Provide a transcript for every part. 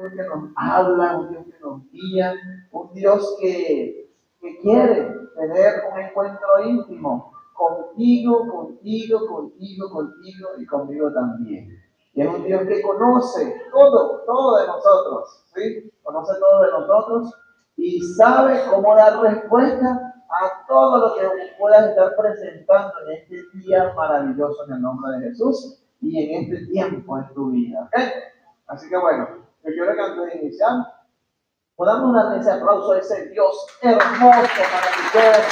Dios que nos habla, un Dios que nos guía, un Dios que quiere tener un encuentro íntimo contigo y conmigo también. Y es un Dios que conoce todo de nosotros, ¿sí? Conoce todo de nosotros y sabe cómo dar respuesta a todo lo que puedas estar presentando en este día maravilloso en el nombre de Jesús y en este tiempo en tu vida, ¿ok? Así que bueno, yo quiero que antes de iniciar podamos darle ese aplauso a ese Dios hermoso para tu cuerpo.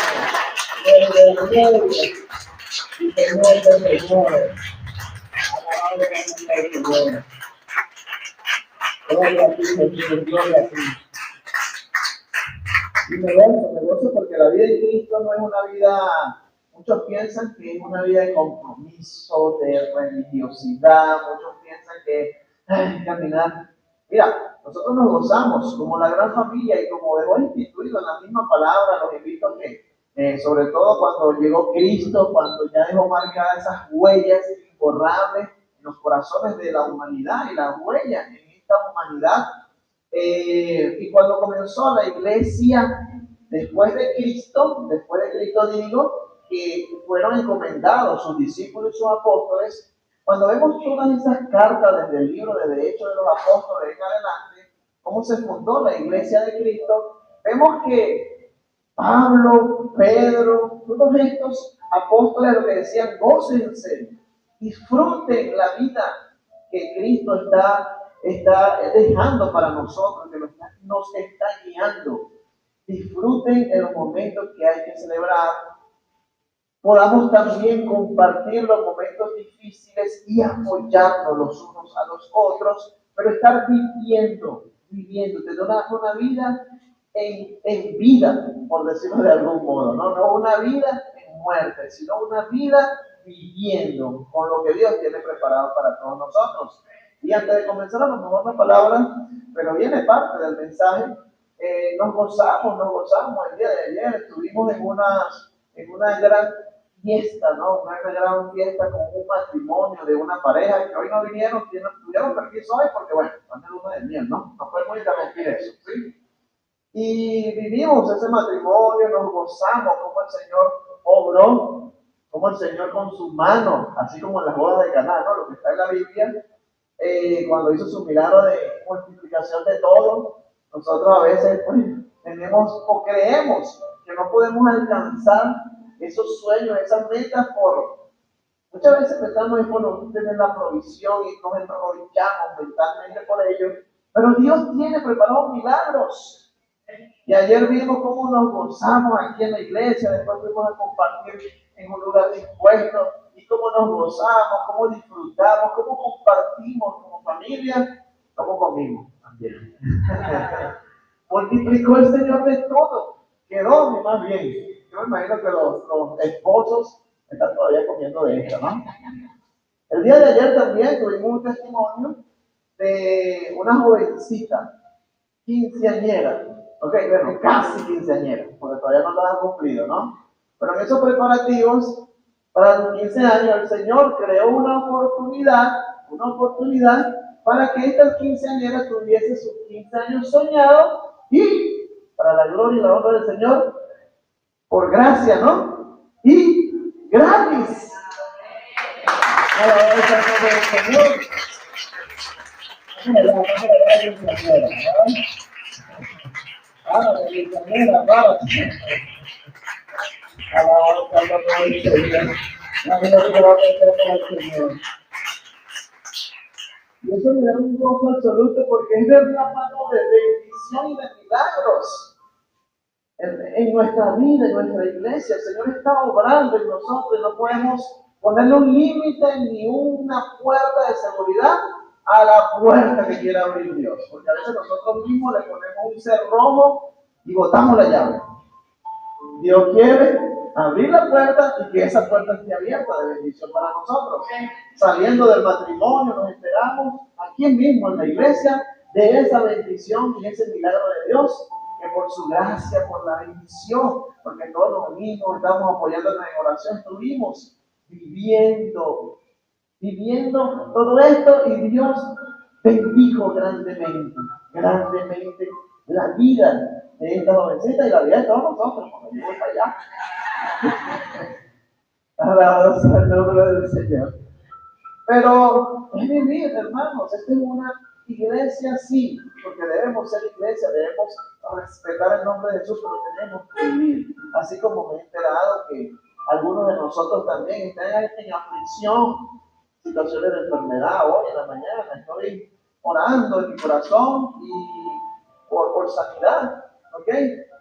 Señor. Gloria a ti, Señor, gloria a ti. Y me gozo porque la vida de Cristo no es una vida, muchos piensan que es una vida de compromiso, de religiosidad, muchos piensan que caminar. Mira, nosotros nos gozamos como la gran familia y como dejó instituido en la misma palabra, los invito a que, sobre todo cuando llegó Cristo, cuando ya dejó marcadas esas huellas imborrables en los corazones de la humanidad y las huellas en esta humanidad. Y cuando comenzó la iglesia, después de Cristo digo, que fueron encomendados sus discípulos y sus apóstoles, cuando vemos todas esas cartas desde el libro de Hechos de los Apóstoles en adelante, cómo se fundó la iglesia de Cristo, vemos que Pablo, Pedro, todos estos apóstoles lo que decían, gócense, disfruten la vida que Cristo está dejando para nosotros, que nos está guiando. Disfruten en los momentos que hay que celebrar. Podamos también compartir los momentos difíciles y apoyarnos los unos a los otros, pero estar viviendo, tener una vida en vida, por decirlo de algún modo, no una vida en muerte, sino una vida viviendo con lo que Dios tiene preparado para todos nosotros. Y antes de comenzar a lo mejor la palabra, pero viene parte del mensaje, nos gozamos el día de ayer, estuvimos en una gran fiesta, ¿no? Una gran fiesta con un matrimonio de una pareja que hoy no vinieron, tuvieron permiso hoy porque, bueno, van de luna de miel, ¿no? No podemos interrumpir eso, ¿sí? Y vivimos ese matrimonio, nos gozamos como el Señor obró, como el Señor con su mano, así como en las bodas de Caná, ¿no? Lo que está en la Biblia, cuando hizo su milagro de multiplicación de todo, nosotros a veces pues, tenemos o creemos que no podemos alcanzar esos sueños, esas metas muchas veces pensamos por no tener la provisión y nos enrollamos mentalmente por ello, pero Dios tiene preparados milagros. Y ayer vimos cómo nos gozamos aquí en la iglesia, después fuimos a compartir en un lugar dispuesto, y cómo nos gozamos, cómo disfrutamos, cómo compartimos como familia, cómo comimos también. Multiplicó el Señor de todo, quedó más bien. Yo me imagino que los esposos están todavía comiendo de esto, ¿no? El día de ayer también tuvimos un testimonio de una jovencita, quinceañera, bueno, casi quinceañera, porque todavía no la han cumplido, ¿no? Pero en esos preparativos, para los 15 años, el Señor creó una oportunidad para que esta quinceañera tuviese sus 15 años soñados y, para la gloria y la honra del Señor, por gracia, ¿no? Y gratis. Y eso me da un gozo absoluto porque es ver una mano de bendición y de milagros en nuestra vida, en nuestra iglesia. El Señor está obrando en nosotros y no podemos ponerle un límite ni una puerta de seguridad a la puerta que quiera abrir Dios. Porque a veces nosotros mismos le ponemos un cerrojo y botamos la llave. Dios quiere abrir la puerta y que esa puerta esté abierta de bendición para nosotros. Saliendo del matrimonio, nos esperamos aquí mismo en la iglesia de esa bendición y ese milagro de Dios, que por su gracia, por la bendición, porque todos los domingos estamos apoyándonos en oración, estuvimos viviendo todo esto y Dios bendijo grandemente, grandemente la vida de esta jovencita y la vida de todos nosotros, cuando yo voy para allá. Alabado sea el nombre del Señor. Pero es vivir, hermanos, esta es una iglesia, sí, porque debemos ser iglesia, debemos respetar el nombre de Jesús, pero tenemos que vivir. Así como me he enterado que algunos de nosotros también están en aflicción, situaciones de enfermedad. Hoy en la mañana estoy orando en mi corazón y por sanidad, ¿ok?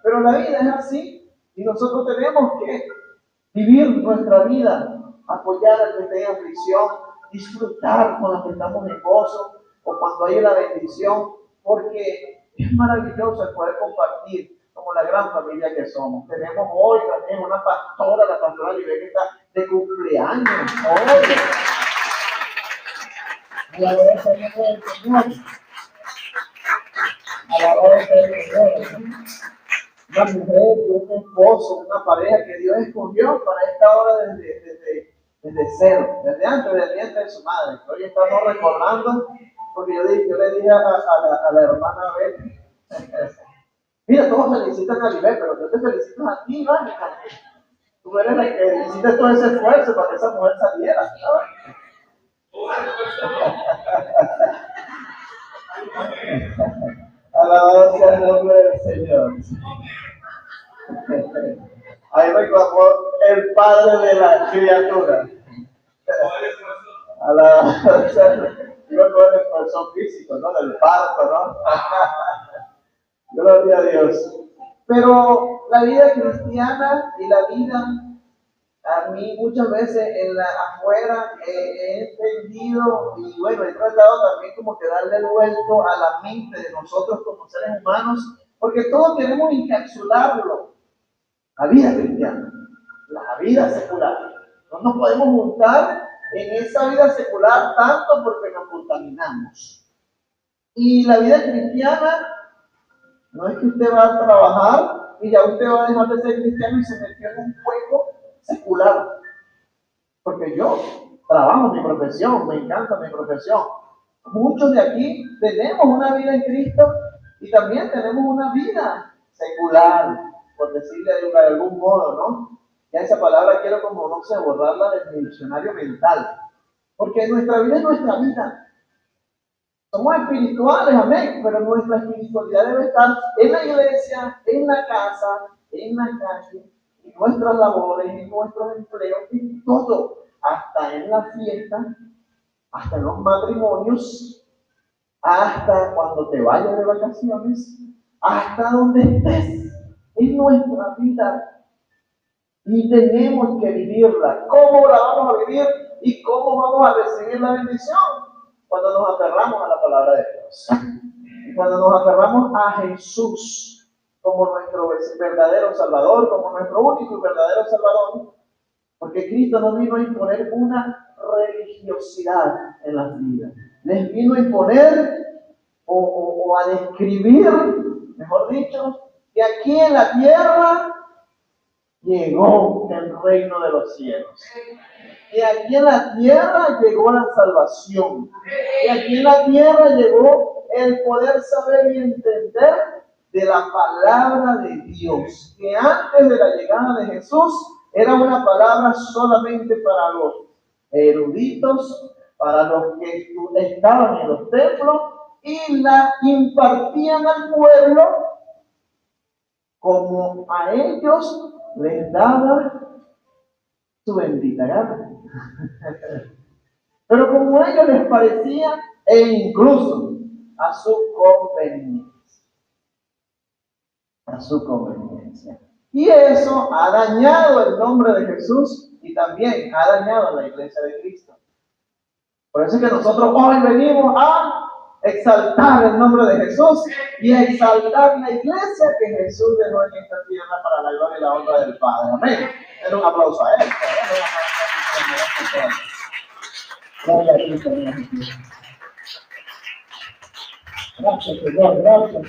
Pero la vida es así y nosotros tenemos que vivir nuestra vida, apoyar al que esté en aflicción, disfrutar cuando estamos en gozo o cuando hay la bendición, porque es maravilloso el poder compartir como la gran familia que somos. Tenemos hoy también una pastora, la pastora Libre, que está de cumpleaños hoy. Alabado sea el Señor. Alabado sea el Señor. Una mujer y un esposo, una pareja que Dios escogió para esta hora desde cero, desde antes del vientre de su madre. Hoy estamos recordando, porque yo le dije a la hermana Betty, mira, todos felicitan a Libet, pero yo te felicito a ti, ¿vale? Tú eres la que hiciste todo ese esfuerzo para que esa mujer saliera, ¿sabes? Alabado sea el nombre del Señor. Ahí reclamó el padre de la criatura. Alabado sea el esfuerzo físico, ¿no? Del parto, ¿no? Gloria a Dios. Pero la vida cristiana y la vida, a mí muchas veces en la afuera he entendido y bueno, he tratado también como que darle el vuelto a la mente de nosotros como seres humanos, porque todos queremos encapsularlo. La vida cristiana, la vida secular. No nos podemos juntar en esa vida secular tanto porque nos contaminamos. Y la vida cristiana no es que usted va a trabajar y ya usted va a dejar de ser cristiano y se metió en un juego secular. Porque yo trabajo mi profesión, me encanta mi profesión. Muchos de aquí tenemos una vida en Cristo y también tenemos una vida secular, por decirle de algún modo, ¿no? Ya esa palabra quiero como, no sé, borrarla de mi diccionario mental. Porque nuestra vida es nuestra vida. Somos espirituales, amén, pero nuestra espiritualidad debe estar en la iglesia, en la casa, en la calle, en nuestras labores, en nuestros empleos, en todo, hasta en la fiesta, hasta en los matrimonios, hasta cuando te vayas de vacaciones, hasta donde estés, en nuestra vida. Y tenemos que vivirla. ¿Cómo la vamos a vivir y cómo vamos a recibir la bendición? Cuando nos aferramos a la palabra de Dios. Cuando nos aferramos a Jesús como nuestro verdadero Salvador, como nuestro único y verdadero Salvador. Porque Cristo no vino a imponer una religiosidad en las vidas. Les vino a imponer o a describir, mejor dicho, que aquí en la tierra llegó el reino de los cielos. Y aquí en la tierra llegó la salvación. Y aquí en la tierra llegó el poder saber y entender de la palabra de Dios. Que antes de la llegada de Jesús era una palabra solamente para los eruditos, para los que estaban en los templos y la impartían al pueblo como a ellos les daba su bendita gana. Pero como a ellos les parecía, e incluso a su conveniencia. A su conveniencia. Y eso ha dañado el nombre de Jesús y también ha dañado la iglesia de Cristo. Por eso es que nosotros hoy venimos a exaltar el nombre de Jesús y a exaltar la iglesia que Jesús dejó en esta tierra para la gloria y la honra del Padre. Amén. Den un aplauso a él. Gloria a Cristo. Gracias, Señor, gracias.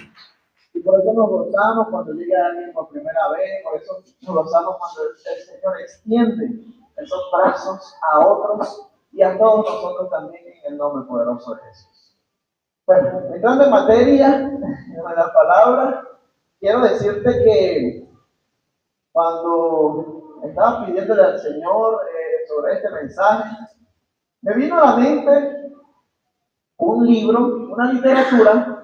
Y por eso nos gozamos cuando llega alguien por primera vez, por eso nos gozamos cuando el Señor extiende esos brazos a otros y a todos nosotros también en el nombre poderoso de Jesús. Bueno, entrando en materia, en la palabra, quiero decirte que cuando estaba pidiéndole al Señor sobre este mensaje, me vino a la mente un libro, una literatura,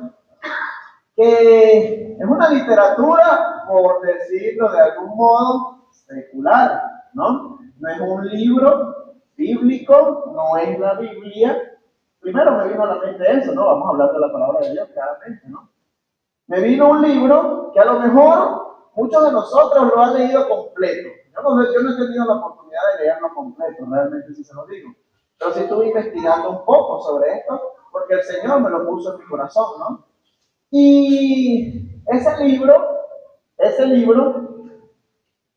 que es una literatura, por decirlo de algún modo, secular, ¿no? No es un libro bíblico, no es la Biblia. Primero me vino a la mente eso, ¿no? Vamos a hablar de la palabra de Dios claramente, ¿no? Me vino un libro que a lo mejor muchos de nosotros lo han leído completo. Yo no he tenido la oportunidad de leerlo completo, realmente sí se lo digo. Pero sí estuve investigando un poco sobre esto, porque el Señor me lo puso en mi corazón, ¿no? Y ese libro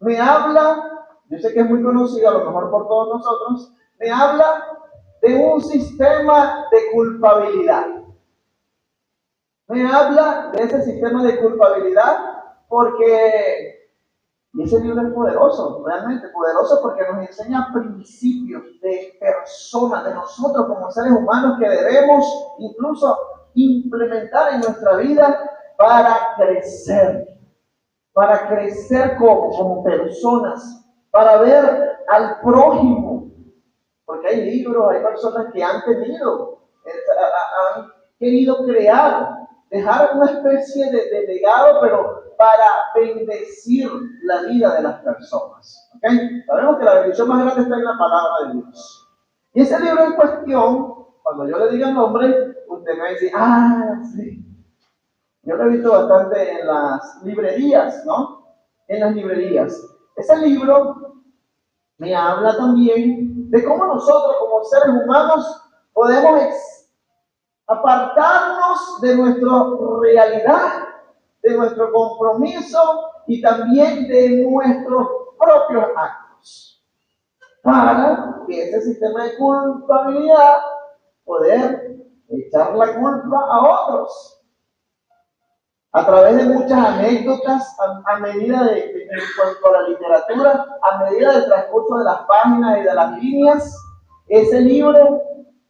me habla, yo sé que es muy conocido a lo mejor por todos nosotros, me habla de un sistema de culpabilidad. Me habla de ese sistema de culpabilidad porque ese libro es poderoso, realmente poderoso, porque nos enseña principios de personas, de nosotros como seres humanos que debemos incluso implementar en nuestra vida para crecer como personas, para ver al prójimo, porque hay libros, hay personas que han querido crear, dejar una especie de legado, pero para bendecir la vida de las personas. ¿Okay? Sabemos que la bendición más grande está en la palabra de Dios. Y ese libro en cuestión, cuando yo le diga el nombre, usted me va a decir, sí. Yo lo he visto bastante en las librerías, ¿no? En las librerías. Ese libro me habla también de cómo nosotros como seres humanos podemos apartarnos de nuestra realidad, de nuestro compromiso y también de nuestros propios actos, para que ese sistema de culpabilidad poder echar la culpa a otros. A través de muchas anécdotas, a medida en cuanto a la literatura, a medida del transcurso de las páginas y de las líneas, ese libro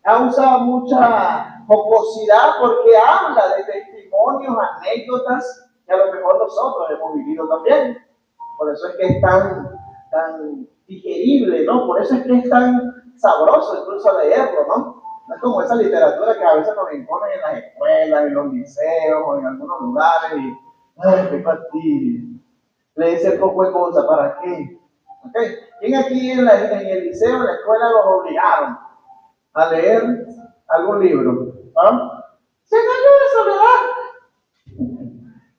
causa mucha jocosidad porque habla de testimonios, anécdotas que a lo mejor nosotros hemos vivido también. Por eso es que es tan digerible, ¿no? Por eso es que es tan sabroso incluso leerlo, ¿no? No es como esa literatura que a veces nos imponen en las escuelas, en los liceos o en algunos lugares y, ¡ay, qué fastidio! Leerse poco de cosas, ¿para qué? ¿Okay? ¿Quién aquí en el liceo, en la escuela, los obligaron a leer algún libro? ¿Ah? 100 años de soledad.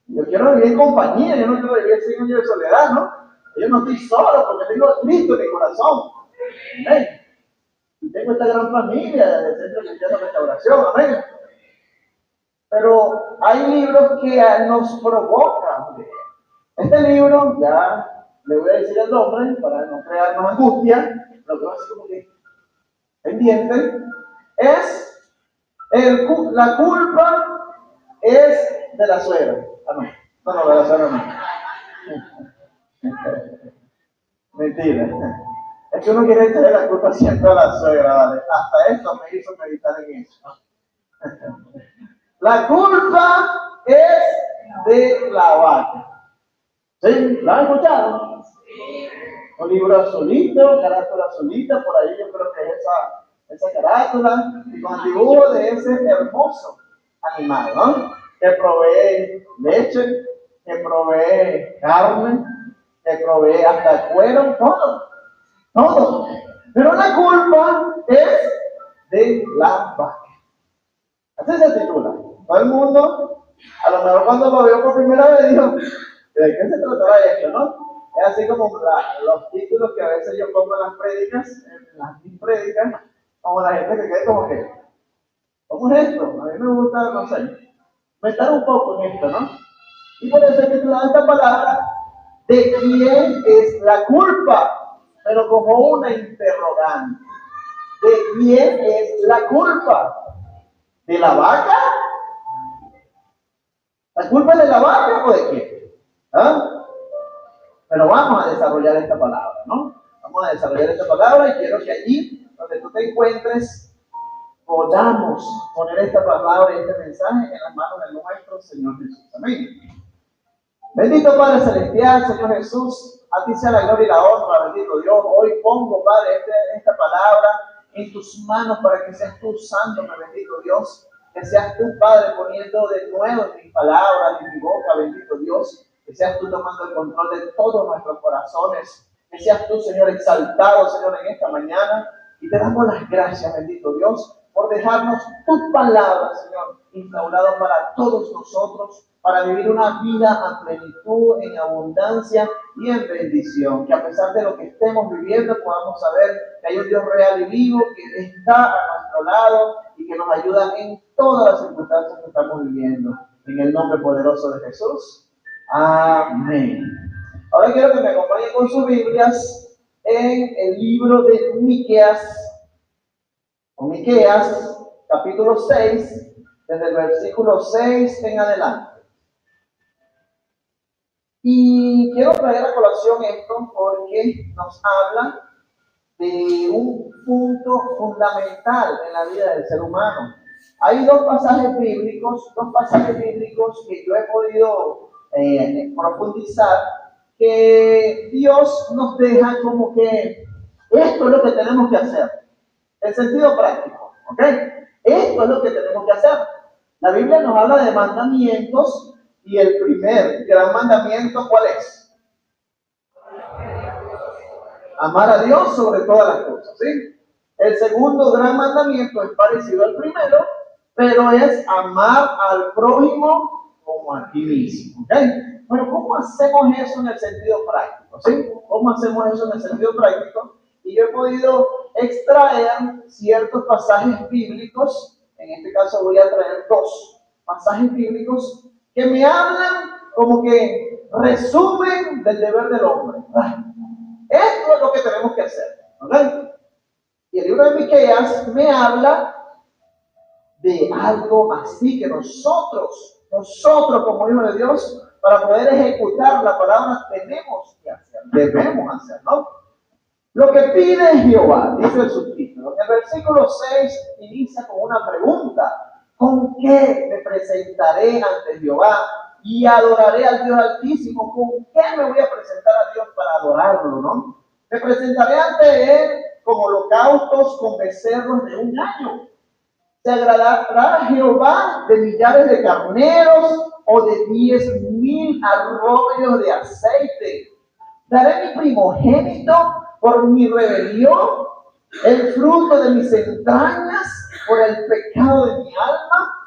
Yo quiero vivir en compañía, yo no quiero vivir 100 años de soledad, ¿no? Yo no estoy solo porque tengo a Cristo en mi corazón. ¿Amén? Tengo esta gran familia del Centro Cristiano de Restauración, amén. Pero hay libros que nos provocan. Este libro, ya le voy a decir el nombre para no crearnos angustia, lo que va a ser como que pendiente, es la culpa es de la suegra. No, de la suegra no. Mentira. Es que uno quiere echarle la culpa siempre a la suegra, ¿vale? Hasta esto me hizo meditar en eso. La culpa es de la vaca. ¿Sí? ¿La han escuchado? Un libro azulito, carátula azulita, por ahí yo creo que es esa carátula, y con el dibujo de ese hermoso animal, ¿no? Que provee leche, que provee carne, que provee hasta cuero, todo. Pero la culpa es de la vaca. Así se titula. Todo el mundo, a lo mejor cuando lo veo por primera vez, digo, ¿de qué se tratará esto, no? Es así como los títulos que a veces yo pongo en las prédicas, como la gente que quede como que, ¿cómo es esto? A mí me gusta, no sé, meter un poco en esto, ¿no? Y por eso he titulado esta palabra, ¿de quién es la culpa? Pero como una interrogante. ¿De quién es la culpa? ¿De la vaca? ¿La culpa es de la vaca o de qué? ¿Ah? Pero vamos a desarrollar esta palabra, ¿no? Vamos a desarrollar esta palabra y quiero que allí, donde tú te encuentres, podamos poner esta palabra y este mensaje en las manos de nuestro Señor Jesús. Amén. Bendito Padre Celestial, Señor Jesús, a ti sea la gloria y la honra, bendito Dios. Hoy pongo, Padre, esta palabra en tus manos para que seas tú usándome, bendito Dios. Que seas tú, Padre, poniendo de nuevo en mis palabras, en mi boca, bendito Dios. Que seas tú tomando el control de todos nuestros corazones. Que seas tú, Señor, exaltado, Señor, en esta mañana. Y te damos las gracias, bendito Dios, por dejarnos tus palabras, Señor, instauradas para todos nosotros, para vivir una vida a plenitud, en abundancia y en bendición. Que a pesar de lo que estemos viviendo, podamos saber que hay un Dios real y vivo que está a nuestro lado y que nos ayuda en todas las circunstancias que estamos viviendo. En el nombre poderoso de Jesús. Amén. Ahora quiero que me acompañen con sus Biblias en el libro de Miqueas, capítulo 6, desde el versículo 6 en adelante. Y quiero traer a colación esto porque nos habla de un punto fundamental en la vida del ser humano. Hay dos pasajes bíblicos que yo he podido profundizar, que Dios nos deja como que esto es lo que tenemos que hacer. En sentido práctico, ¿ok? Esto es lo que tenemos que hacer. La Biblia nos habla de mandamientos y el primer gran mandamiento, ¿cuál es? Amar a Dios sobre todas las cosas, ¿sí? El segundo gran mandamiento es parecido al primero, pero es amar al prójimo como a ti mismo, ¿ok? Bueno, ¿cómo hacemos eso en el sentido práctico, sí? ¿Cómo hacemos eso en el sentido práctico? Y yo he podido extraer ciertos pasajes bíblicos, en este caso voy a traer dos pasajes bíblicos que me hablan como que resumen del deber del hombre. Esto es lo que tenemos que hacer, ¿ok? Y el libro de Miqueas me habla de algo así que nosotros como hijos de Dios, para poder ejecutar la palabra tenemos que hacer, debemos hacer, ¿no? Lo que pide Jehová, dice el subtítulo. El versículo 6 inicia con una pregunta. ¿Con qué me presentaré ante Jehová y adoraré al Dios Altísimo? ¿Con qué me voy a presentar a Dios para adorarlo, no? Me presentaré ante Él con holocaustos, con becerros de un año. ¿Se agradará Jehová de millares de carneros o de 10,000 arroyos de aceite? Daré mi primogénito por mi rebelión, el fruto de mis entrañas por el pecado de mi alma.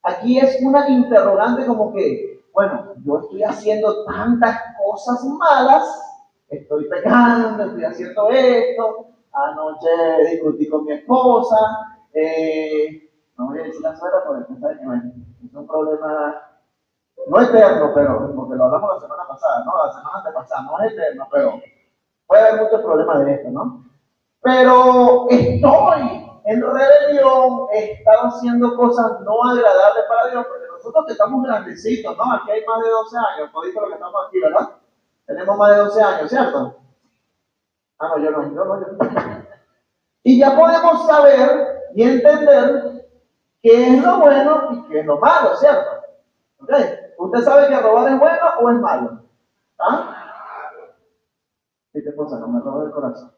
Aquí es una interrogante como que, bueno, yo estoy haciendo tantas cosas malas, estoy pecando, estoy haciendo esto, anoche discutí con mi esposa, no voy a decir la suegra porque sabe que es un problema no eterno, pero porque lo hablamos la semana pasada, ¿no? La semana antepasada, no es eterno, pero puede haber muchos problemas de esto, ¿no? Pero estoy en rebelión, he estado haciendo cosas no agradables para Dios, porque nosotros que estamos grandecitos, ¿no? Aquí hay más de 12 años, todito lo que estamos aquí, ¿verdad? Tenemos más de 12 años, ¿cierto? Ah, no, yo no. Y ya podemos saber y entender qué es lo bueno y qué es lo malo, ¿cierto? ¿Ok? ¿Usted sabe que robar es bueno o es malo? ¿Ah? ¿Qué cosa? No me roba el corazón.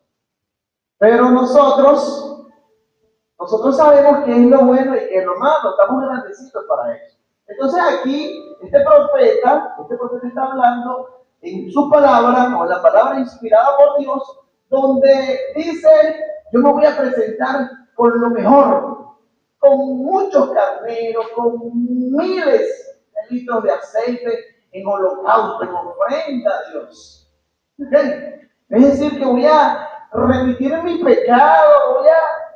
Pero nosotros sabemos qué es lo bueno y qué es lo malo. Estamos grandecitos para eso. Entonces aquí, este profeta está hablando en su palabra, o la palabra inspirada por Dios, donde dice, yo me voy a presentar con lo mejor, con muchos carneros, con miles de litros de aceite en holocausto, en ofrenda a Dios. ¿Okay? Es decir, que voy a remitir mi pecado,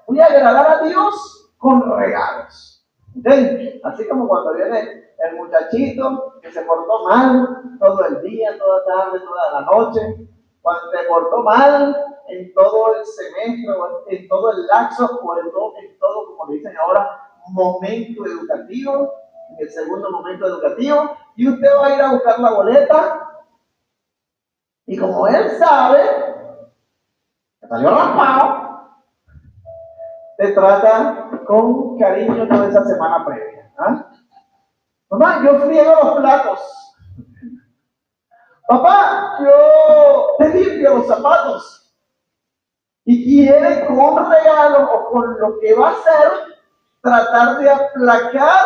voy a agradar a Dios con regalos. ¿Okay? Así como cuando viene el muchachito que se portó mal todo el día, toda la tarde, toda la noche, cuando se portó mal en todo el semestre, en todo el lapso, o en todo, como le dicen ahora, momento educativo, en el segundo momento educativo, y usted va a ir a buscar la boleta, y como él sabe, que salió raspado, te trata con cariño toda esa semana previa. ¿Ah? Mamá, yo friego los platos. Papá, yo te limpio los zapatos. Y quiere con un regalo o con lo que va a hacer tratar de aplacar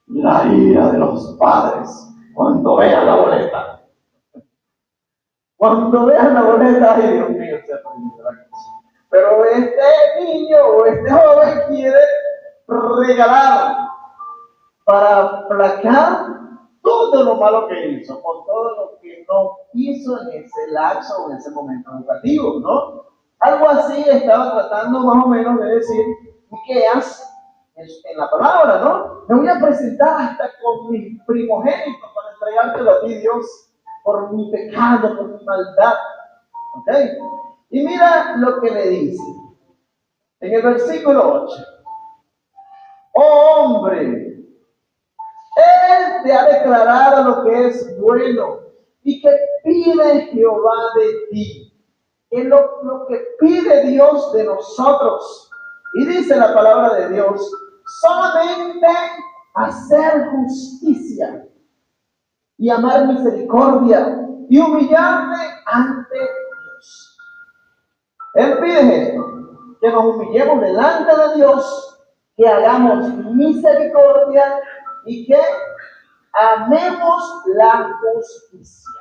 la ira de los padres cuando vean la boleta. Cuando vean la boleta, ay Dios mío, se ha perdido la cosa. Pero este niño o este joven quiere regalar para aplacar todo lo malo que hizo, o todo lo que no hizo en ese lapso o en ese momento educativo, ¿no? Algo así estaba tratando más o menos de decir Miqueas en la palabra, ¿no? Me voy a presentar hasta con mis primogénitos para entregártelo a ti, Dios, por mi pecado, por mi maldad. ¿Ok? Y mira lo que le dice en el versículo 8. Oh hombre, Él te ha declarado lo que es bueno y que pide Jehová de ti. Es lo que pide Dios de nosotros. Y dice la palabra de Dios, solamente hacer justicia y amar misericordia y humillarte ante Dios. Él pide esto, que nos humillemos delante de Dios, que hagamos misericordia y que amemos la justicia.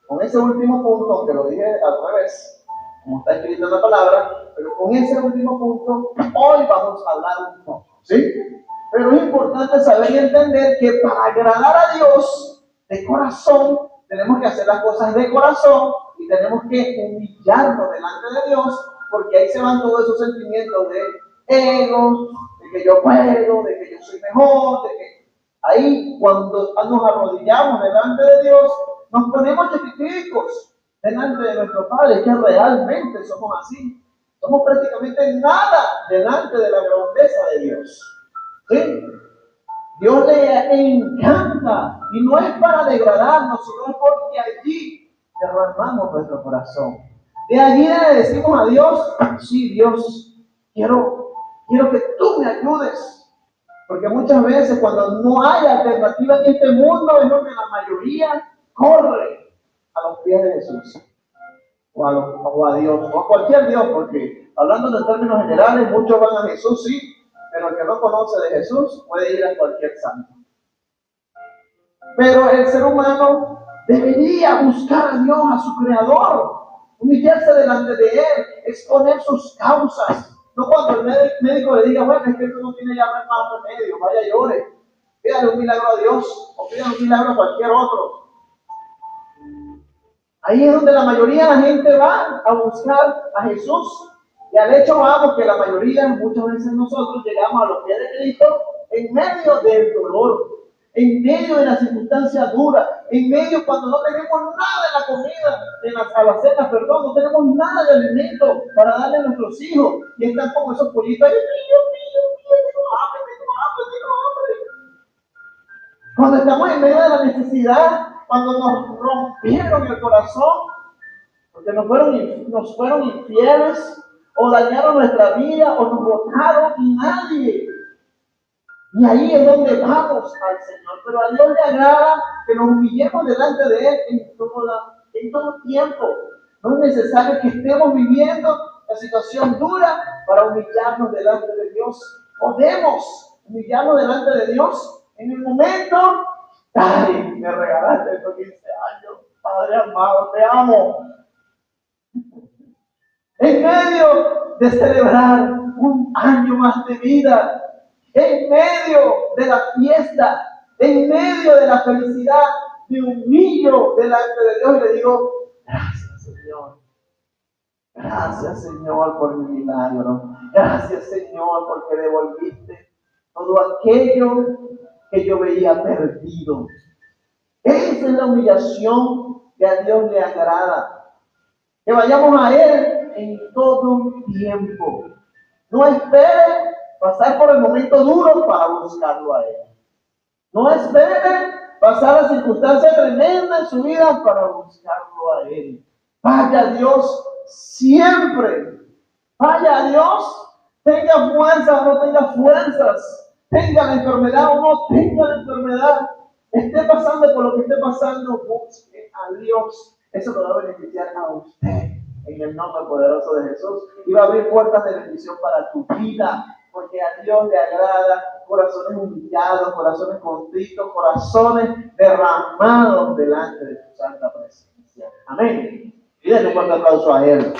Con ese último punto, aunque lo dije al revés, como está escrito en la palabra, pero con ese último punto, hoy vamos a hablar un poco, ¿sí? Pero es importante saber y entender que para agradar a Dios de corazón, tenemos que hacer las cosas de corazón y tenemos que humillarnos delante de Dios, porque ahí se van todos esos sentimientos de ego, de que yo puedo, de que yo soy mejor, de que ahí cuando nos arrodillamos delante de Dios, nos ponemos chiquiticos delante de nuestro Padre, que realmente somos así. Somos prácticamente nada delante de la grandeza de Dios. ¿Sí? Dios le encanta y no es para degradarnos, sino porque allí derramamos nuestro corazón. De allí le decimos a Dios, sí, Dios, quiero que tú me ayudes. Porque muchas veces cuando no hay alternativa en este mundo es donde la mayoría corre a los pies de Jesús. O a Dios, o a cualquier Dios, porque hablando de términos generales, muchos van a Jesús, sí, pero el que no conoce de Jesús puede ir a cualquier santo. Pero el ser humano debería buscar a Dios, a su Creador, humillarse delante de Él, exponer sus causas. No cuando el médico le diga, bueno, es que tú no tienes ya más remedio, vaya llore, pídale un milagro a Dios, o pídale un milagro a cualquier otro. Ahí es donde la mayoría de la gente va a buscar a Jesús. Y al hecho vamos que la mayoría, muchas veces nosotros llegamos a los pies de Cristo en medio del dolor, en medio de la circunstancia dura, en medio cuando no tenemos nada de la comida, a la cena, perdón, no tenemos nada de alimento para darle a nuestros hijos. Y están como esos pollitos, ay, tengo hambre. Cuando estamos en medio de la necesidad, cuando nos rompieron el corazón, porque nos fueron infieles, o dañaron nuestra vida, o nos botaron, y nadie. Y ahí es donde vamos al Señor. Pero a Dios le agrada que nos humillemos delante de Él en todo tiempo. No es necesario que estemos viviendo la situación dura para humillarnos delante de Dios. Podemos humillarnos delante de Dios en el momento. Ay, me regalaste estos 15 años, Padre amado, te amo. En medio de celebrar un año más de vida, en medio de la fiesta, en medio de la felicidad, me humillo delante de Dios y le digo, gracias Señor. Gracias Señor por mi milagro. Gracias Señor porque devolviste todo aquello que yo veía perdido. Esa es la humillación que a Dios le agrada. Que vayamos a Él en todo tiempo. No espere pasar por el momento duro para buscarlo a Él. No espere pasar la circunstancia tremenda en su vida para buscarlo a Él. Vaya a Dios siempre. Vaya a Dios tenga fuerza o no tenga fuerzas, tenga la enfermedad o no tenga la enfermedad, esté pasando por lo que esté pasando, busque a Dios. Eso lo va a beneficiar a usted en el nombre poderoso de Jesús y va a abrir puertas de bendición para tu vida, porque a Dios le agrada corazones humillados, corazones contritos, corazones derramados delante de su santa presencia. Amén. Y denle un fuerte aplauso a Él.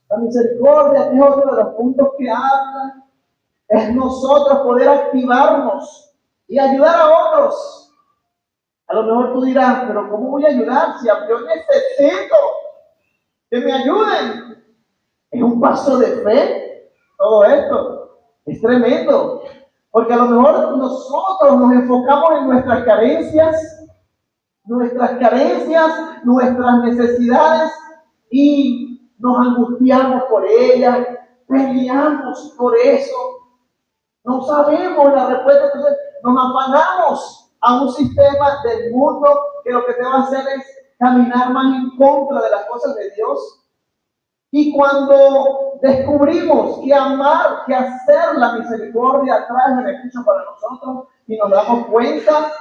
La misericordia, que es otro de los puntos que habla, es nosotros poder activarnos y ayudar a otros. A lo mejor tú dirás, pero ¿cómo voy a ayudar si yo necesito que me ayuden? Es un paso de fe todo esto. Es tremendo. Porque a lo mejor nosotros nos enfocamos en nuestras carencias, nuestras necesidades y nos angustiamos por ellas, peleamos por eso. No sabemos la respuesta, entonces nos afanamos a un sistema del mundo que lo que te va a hacer es caminar más en contra de las cosas de Dios. Y cuando descubrimos que amar, que hacer la misericordia trae beneficio para nosotros y nos damos cuenta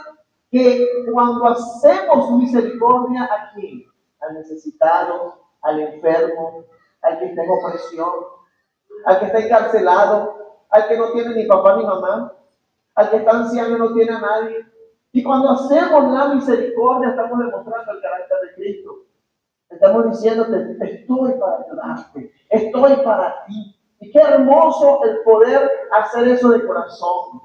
que cuando hacemos misericordia ¿a quién? Al necesitado, al enfermo, al que está en opresión, al que está encarcelado, al que no tiene ni papá ni mamá, al que está anciano y no tiene a nadie. Y cuando hacemos la misericordia estamos demostrando el carácter de Cristo. Estamos diciéndote, estoy para ayudarte, estoy para ti. Y qué hermoso el poder hacer eso de corazón.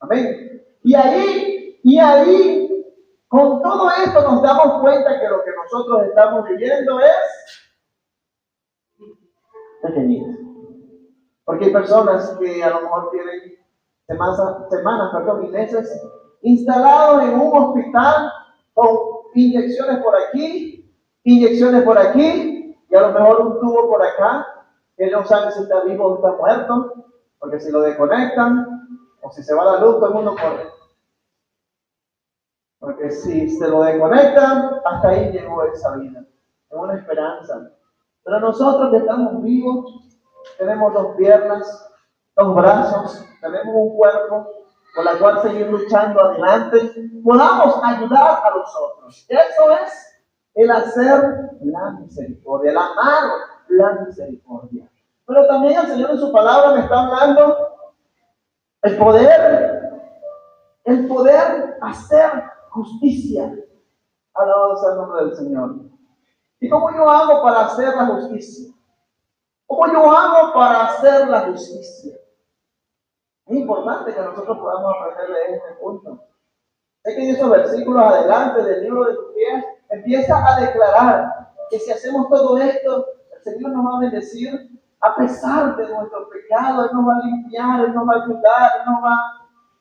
Amén. Y ahí, con todo esto nos damos cuenta que lo que nosotros estamos viviendo es pequeñito. Porque hay personas que a lo mejor tienen semanas y meses instalados en un hospital con inyecciones por aquí, inyecciones por aquí, y a lo mejor un tubo por acá. Él no sabe si está vivo o está muerto, porque si lo desconectan o si se va la luz, todo el mundo corre. Porque si se lo desconectan, hasta ahí llegó esa vida. Es una esperanza. Pero nosotros que estamos vivos, tenemos 2 piernas, 2 brazos, tenemos un cuerpo con la cual seguir luchando adelante, podamos ayudar a los otros. Eso es el hacer la misericordia, el amar la misericordia. Pero también el Señor en su palabra me está hablando el poder hacer justicia. Alabado sea el nombre del Señor. ¿Y cómo yo hago para hacer la justicia? ¿Cómo yo hago para hacer la justicia? Es importante que nosotros podamos aprender de este punto. Sé que en esos versículos adelante del libro de Miqueas empieza a declarar que si hacemos todo esto, el Señor nos va a bendecir a pesar de nuestros pecados. Él nos va a limpiar, Él nos va a ayudar, Él nos va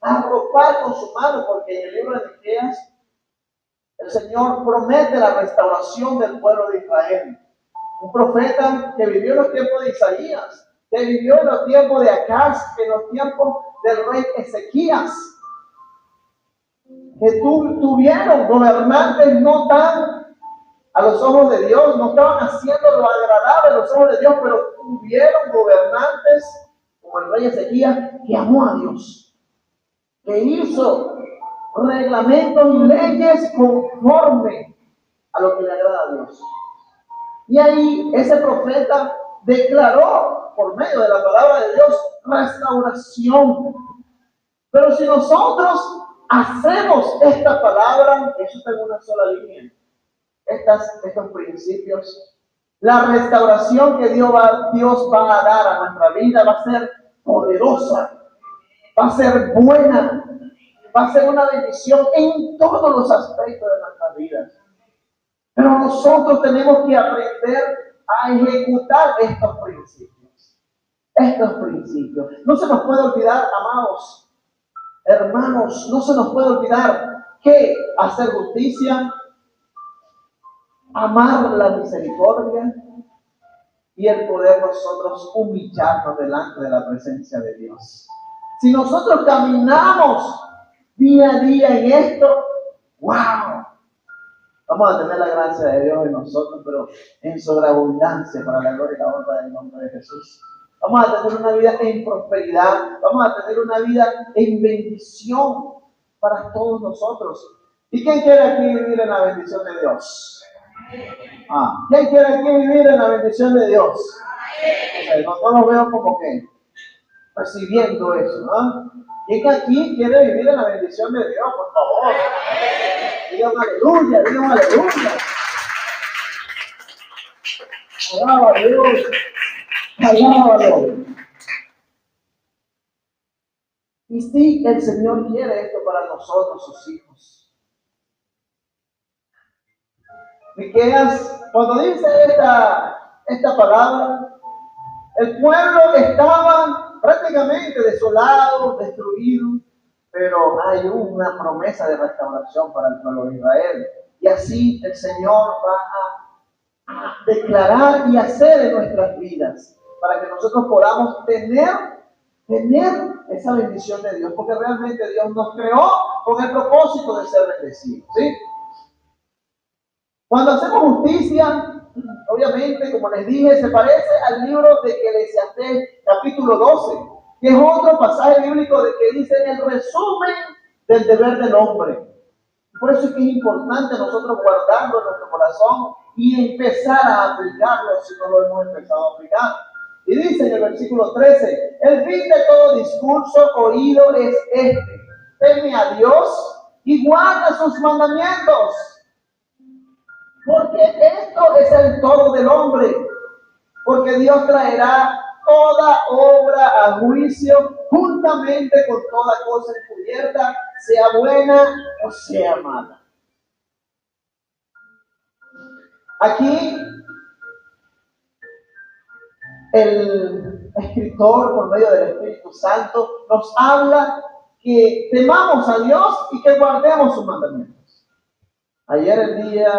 a arropar con su mano, porque en el libro de Miqueas el Señor promete la restauración del pueblo de Israel. Un profeta que vivió en los tiempos de Isaías, que vivió en los tiempos de Acaz, en los tiempos del rey Ezequías, que tuvieron gobernantes no tan a los ojos de Dios, no estaban haciendo lo agradable a los ojos de Dios, pero tuvieron gobernantes como el rey Ezequías, que amó a Dios, que hizo reglamentos y leyes conforme a lo que le agrada a Dios. Y ahí ese profeta declaró por medio de la palabra de Dios restauración. Pero si nosotros hacemos esta palabra, eso está en una sola línea. Estos principios, la restauración que Dios va a dar a nuestra vida va a ser poderosa, va a ser buena, va a ser una bendición en todos los aspectos de nuestras vidas. Pero nosotros tenemos que aprender a ejecutar estos principios. Estos principios. No se nos puede olvidar, amados hermanos, no se nos puede olvidar que hacer justicia, amar la misericordia y el poder nosotros humillarnos delante de la presencia de Dios. Si nosotros caminamos día a día en esto, ¡wow! Vamos a tener la gracia de Dios en nosotros, pero en sobreabundancia para la gloria y la honra del nombre de Jesús. Vamos a tener una vida en prosperidad, vamos a tener una vida en bendición para todos nosotros. ¿Y quién quiere aquí vivir en la bendición de Dios? ¿Quién quiere aquí vivir en la bendición de Dios? O sea, no lo veo como que recibiendo eso, ¿no? ¿Quién aquí quiere vivir en la bendición de Dios? Por favor. Digan aleluya, digan aleluya. Alaba a Dios. Alábalo. Y sí, el Señor quiere esto para nosotros, sus hijos. Miqueas, cuando dice esta palabra, el pueblo estaba prácticamente desolado, destruido, pero hay una promesa de restauración para el pueblo de Israel. Y así el Señor va a declarar y hacer en nuestras vidas para que nosotros podamos tener esa bendición de Dios, porque realmente Dios nos creó con el propósito de ser bendecidos, ¿sí? Cuando hacemos justicia, obviamente, como les dije, se parece al libro de Eclesiastés, capítulo 12, que es otro pasaje bíblico de que dice el resumen del deber del hombre. Por eso es que es importante nosotros guardarlo en nuestro corazón y empezar a aplicarlo si no lo hemos empezado a aplicar. Y dice en el versículo 13, el fin de todo discurso oído es este: teme a Dios y guarda sus mandamientos, porque esto es el todo del hombre, porque Dios traerá toda obra a juicio juntamente con toda cosa encubierta, sea buena o sea mala. Aquí el escritor, por medio del Espíritu Santo, nos habla que temamos a Dios y que guardemos sus mandamientos. Ayer el día,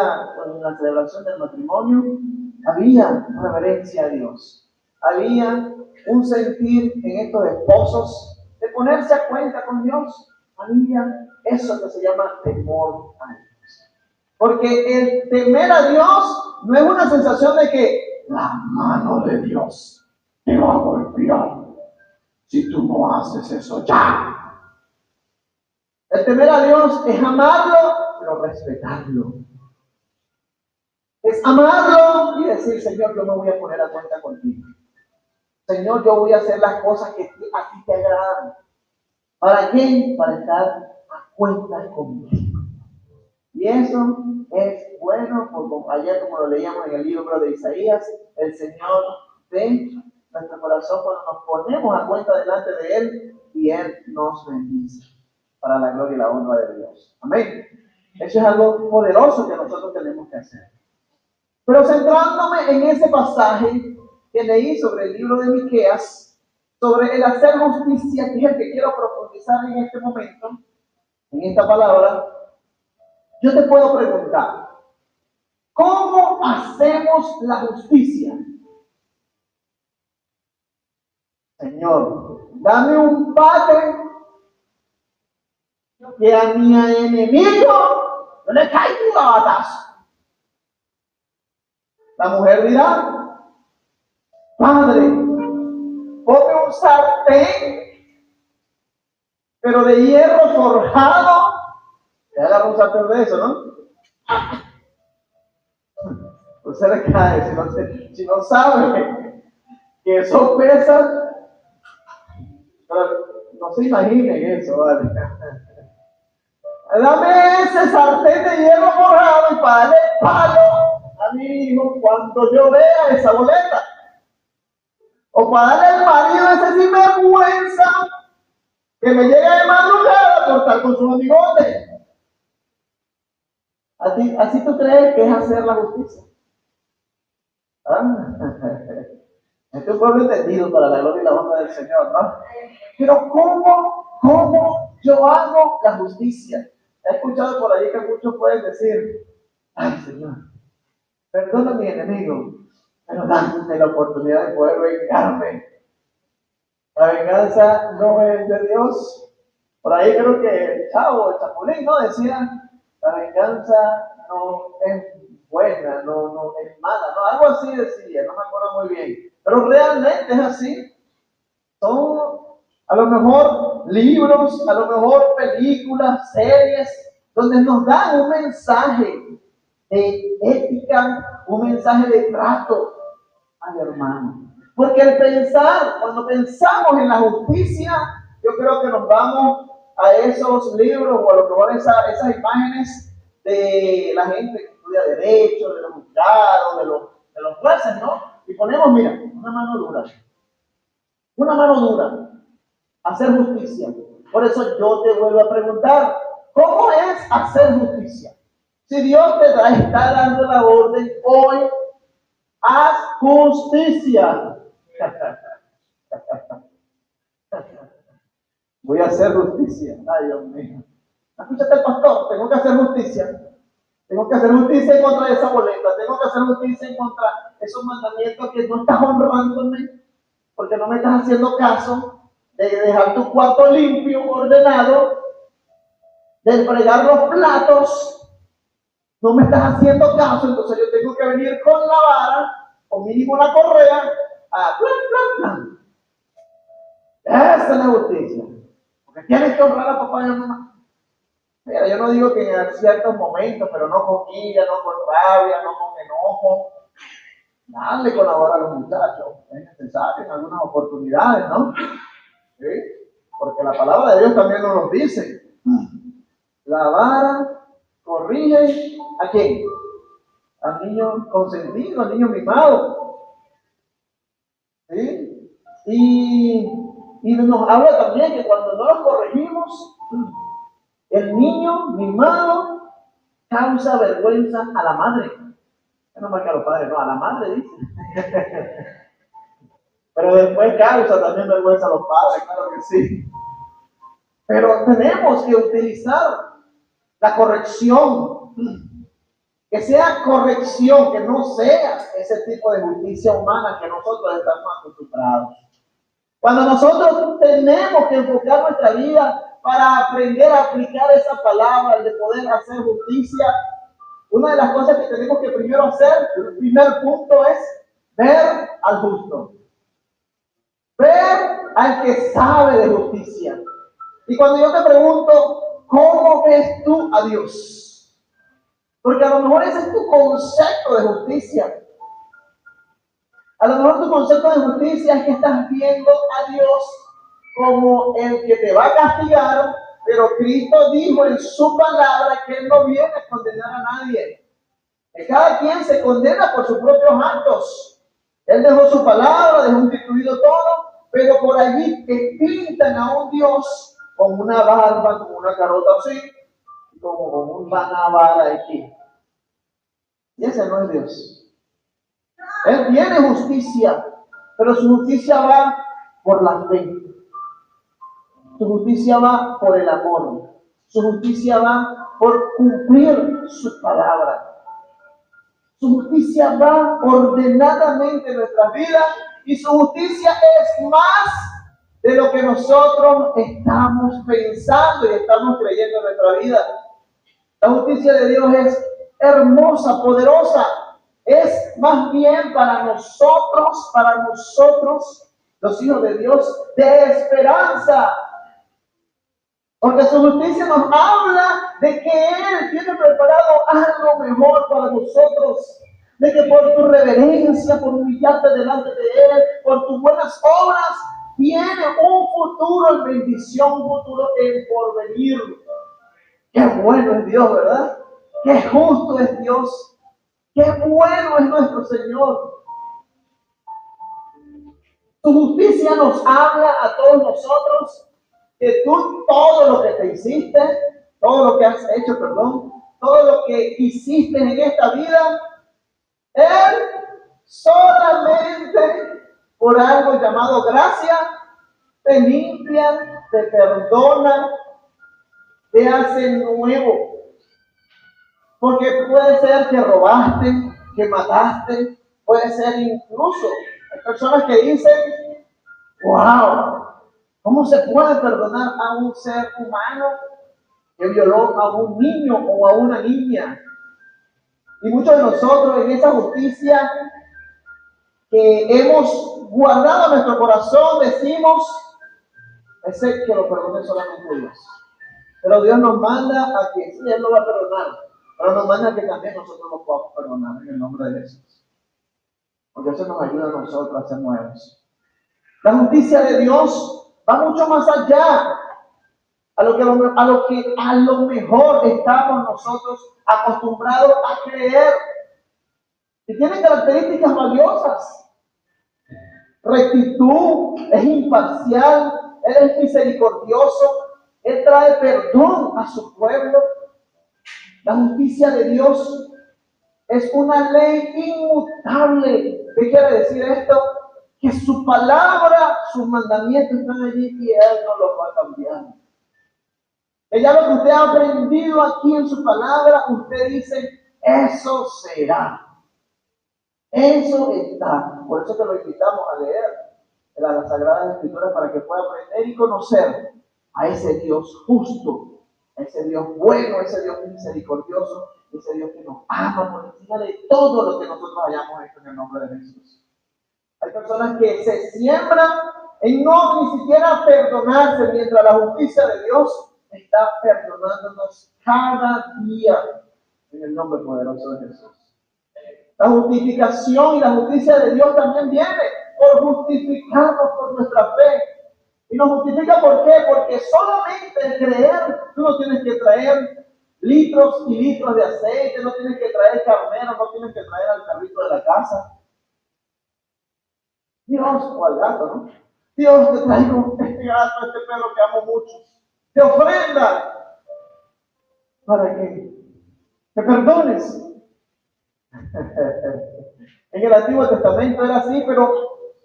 en la celebración del matrimonio, había reverencia a Dios. Había un sentir en estos esposos de ponerse a cuenta con Dios. Había eso que se llama temor a Dios. Porque el temer a Dios no es una sensación de que la mano de Dios te va a golpear si tú no haces eso ya. El temer a Dios es amarlo, pero respetarlo. Es amarlo y decir, Señor, yo me voy a poner a cuenta contigo. Señor, yo voy a hacer las cosas que a ti te agradan. ¿Para qué? Para estar a cuenta contigo. Y eso es bueno, porque ayer, como lo leíamos en el libro de Isaías, el Señor ve nuestro corazón cuando nos ponemos a cuenta delante de Él y Él nos bendice para la gloria y la honra de Dios. Amén. Eso es algo poderoso que nosotros tenemos que hacer. Pero centrándome en ese pasaje que leí sobre el libro de Miqueas, sobre el hacer justicia, que es el que quiero profundizar en este momento, en esta palabra, yo te puedo preguntar, ¿cómo hacemos la justicia? Señor, dame un padre que a mi enemigo no le caiga un batazo. La mujer dirá, Padre, ponme un sartén, pero de hierro forjado. Te agarra un sartén de eso, ¿no? Usted le cae, si no sabe que eso pesa, pero no se imaginen eso, ¿vale? Dame ese sartén de hierro forjado y para darle palo a mi hijo cuando yo vea esa boleta. O para darle el marido ese sinvergüenza que me llega de madrugada por estar con sus amigotes. ¿Así tú crees que es hacer la justicia? Este es un pueblo entendido para la gloria y la honra del Señor, ¿no? Pero ¿cómo yo hago la justicia? He escuchado por ahí que muchos pueden decir, ay Señor, perdona a mi enemigo, pero dame la oportunidad de poder vengarme. La venganza no es de Dios. Por ahí creo que el Chapulín, ¿no? Decía, la venganza no es buena, no es mala, no, algo así decía, no me acuerdo muy bien. Pero realmente es así. Son a lo mejor libros, a lo mejor películas, series, donde nos dan un mensaje de ética, un mensaje de trato al hermano. Porque al pensar, cuando pensamos en la justicia, yo creo que nos vamos a esos libros o a lo mejor esas imágenes de la gente que estudia derecho, de los juzgados, de los jueces, ¿no? Y ponemos, mira, una mano dura, hacer justicia. Por eso yo te vuelvo a preguntar, ¿cómo es hacer justicia? Si Dios te está dando la orden hoy, haz justicia. Voy a hacer justicia. Ay, Dios mío. Escúchate, pastor, tengo que hacer justicia. Tengo que hacer justicia en contra de esa boleta. Tengo que hacer justicia en contra de esos mandamientos que no estás honrándome, porque no me estás haciendo caso de dejar tu cuarto limpio, ordenado, de fregar los platos. No me estás haciendo caso, entonces yo tengo que venir con la vara, o mínimo la correa, a plan, plan, plan. Esa es la justicia. Porque tienes que honrar a papá y a mamá. Mira, yo no digo que en ciertos momentos, pero no con ira, no con rabia, no con enojo. Dale colabor a los muchachos. Es necesario en algunas oportunidades, ¿no? ¿Sí? Porque la palabra de Dios también nos lo dice. La vara corrige ¿a quién? Al niño consentido, al niño mimado. ¿Sí? Y nos habla también que cuando no los corregimos, el niño mimado causa vergüenza a la madre. No más que a los padres, no, a la madre dice. Pero después causa también vergüenza a los padres, claro que sí. Pero tenemos que utilizar la corrección. Que sea corrección, que no sea ese tipo de justicia humana que nosotros estamos acostumbrados. Cuando nosotros tenemos que enfocar nuestra vida para aprender a aplicar esa palabra, de poder hacer justicia, una de las cosas que tenemos que primero hacer, el primer punto es ver al justo. Ver al que sabe de justicia. Y cuando yo te pregunto, ¿cómo ves tú a Dios? Porque a lo mejor ese es tu concepto de justicia. A lo mejor tu concepto de justicia es que estás viendo a Dios como el que te va a castigar, pero Cristo dijo en su palabra que Él no viene a condenar a nadie. Que cada quien se condena por sus propios actos. Él dejó su palabra, dejó instituido todo, pero por allí que pintan a un Dios con una barba, con una carota así, como con una vara aquí. Y ese no es Dios. Él tiene justicia, pero su justicia va por la fe. Su justicia va por el amor. Su justicia va por cumplir su palabra. Su justicia va ordenadamente en nuestras vidas y su justicia es más de lo que nosotros estamos pensando y estamos creyendo en nuestra vida. La justicia de Dios es hermosa, poderosa. Es más bien para nosotros, los hijos de Dios, de esperanza. Porque su justicia nos habla de que Él tiene preparado algo mejor para nosotros. De que por tu reverencia, por humillarte delante de Él, por tus buenas obras, viene un futuro en bendición, un futuro en porvenir. Qué bueno es Dios, ¿verdad? Qué justo es Dios. Qué bueno es nuestro Señor. Su justicia nos habla a todos nosotros que tú todo lo que te hiciste, todo lo que has hecho, todo lo que hiciste en esta vida, Él solamente por algo llamado gracia, te limpia, te perdona, te hace nuevo. Porque puede ser que robaste, que mataste, puede ser incluso, hay personas que dicen, wow, ¿cómo se puede perdonar a un ser humano que violó a un niño o a una niña? Y muchos de nosotros en esa justicia que hemos guardado en nuestro corazón decimos, ese que lo perdone solamente Dios. Pero Dios nos manda a que sí, Él lo va a perdonar, pero nos manda a que también nosotros lo podamos perdonar en el nombre de Jesús. Porque eso nos ayuda a nosotros a ser nuevos. La justicia de Dios va mucho más allá a lo que a lo mejor estamos nosotros acostumbrados a creer. Y tiene características valiosas. Rectitud, es imparcial, Él es misericordioso, Él trae perdón a su pueblo. La justicia de Dios es una ley inmutable. ¿Qué quiere decir esto? Que su palabra, sus mandamientos están allí y Él no los va a cambiar. Que ya lo que usted ha aprendido aquí en su palabra, usted dice, eso será. Eso está. Por eso que lo invitamos a leer las Sagradas Escrituras para que pueda aprender y conocer a ese Dios justo, a ese Dios bueno, a ese Dios misericordioso, a ese Dios que nos ama por encima de todo lo que nosotros hayamos hecho en el nombre de Jesús. Hay personas que se siembran en no ni siquiera perdonarse, mientras la justicia de Dios está perdonándonos cada día en el nombre poderoso de Jesús. La justificación y la justicia de Dios también viene por justificarnos por nuestra fe. Y nos justifica ¿por qué? Porque solamente el creer, tú no tienes que traer litros y litros de aceite, no tienes que traer carnero, no tienes que traer al carrito de la casa. Dios, o al gato, ¿no? Dios, te traigo este gato, este perro que amo mucho. Te ofrenda para que te perdones. En el Antiguo Testamento era así, pero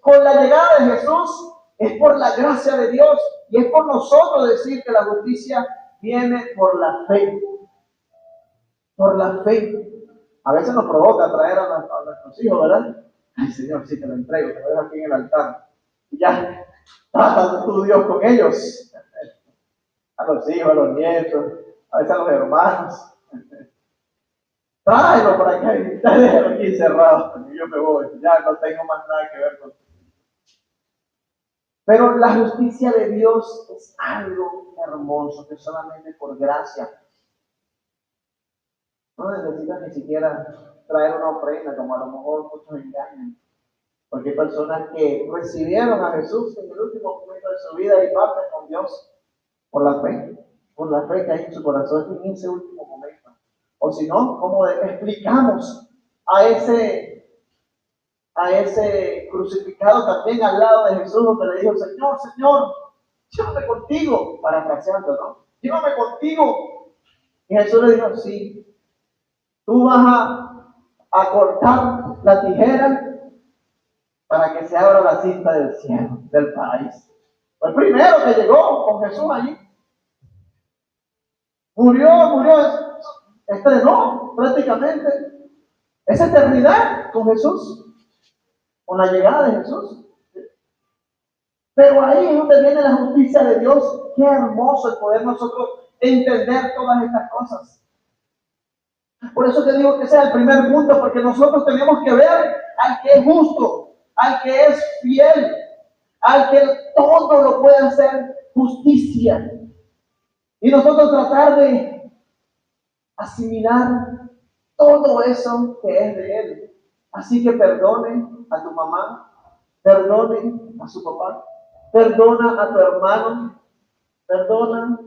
con la llegada de Jesús es por la gracia de Dios y es por nosotros decir que la justicia viene por la fe. Por la fe. A veces nos provoca traer a nuestros hijos, ¿verdad? Ay, Señor, sí te lo entrego, te lo dejo aquí en el altar. Y ya, trata tu Dios con ellos. A los hijos, a los nietos, a veces a los hermanos. Tráelo por acá y déjalo aquí encerrado, porque yo me voy, ya no tengo más nada que ver con. Pero la justicia de Dios es algo hermoso, que solamente por gracia. No necesitas ni siquiera traer una ofrenda, como a lo mejor muchos engañan. Porque hay personas que recibieron a Jesús en el último momento de su vida y parten con Dios por la fe que hay en su corazón en ese último momento. O si no, ¿cómo explicamos a ese crucificado también al lado de Jesús, donde le dijo, Señor, Señor, llévame contigo, parafraseando, ¿no? Llévame contigo. Y Jesús le dijo, sí, tú vas a cortar la tijera para que se abra la cinta del cielo, del paraíso. Fue el primero que llegó con Jesús allí. Murió, estrenó prácticamente esa eternidad con Jesús, con la llegada de Jesús. Pero ahí es donde viene la justicia de Dios. Qué hermoso el poder nosotros entender todas estas cosas. Por eso te digo que ese es el primer punto, porque nosotros tenemos que ver al que es justo, al que es fiel, al que todo lo puede hacer justicia. Y nosotros tratar de asimilar todo eso que es de Él. Así que perdone a tu mamá, perdone a su papá, perdona a tu hermano, perdona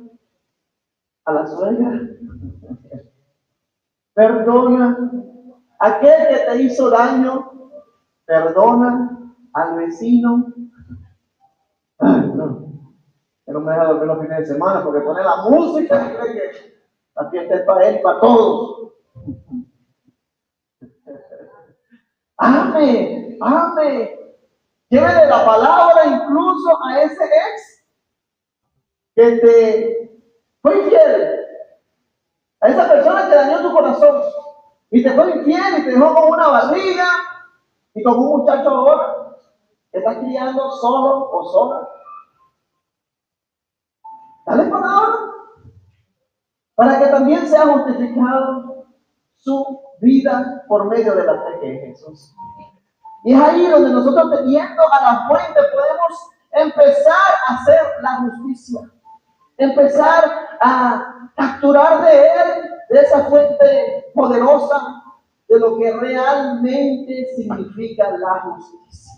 a la suegra, perdona a aquel que te hizo daño, perdona al vecino. Ay, no. Él no me deja dormir los fines de semana porque pone la música y cree que la fiesta es para él y para todos. Ame. Llévele la palabra incluso a ese ex que te fue infiel. A esa persona que dañó tu corazón y te fue infiel y te dejó con una barriga y con un muchacho ahora que estás criando solo o sola. Dale palabra para que también sea justificado su vida por medio de la fe que es Jesús. Y es ahí donde nosotros, yendo a la fuente, podemos empezar a hacer la justicia. Empezar a capturar de Él, de esa fuente poderosa, de lo que realmente significa la justicia.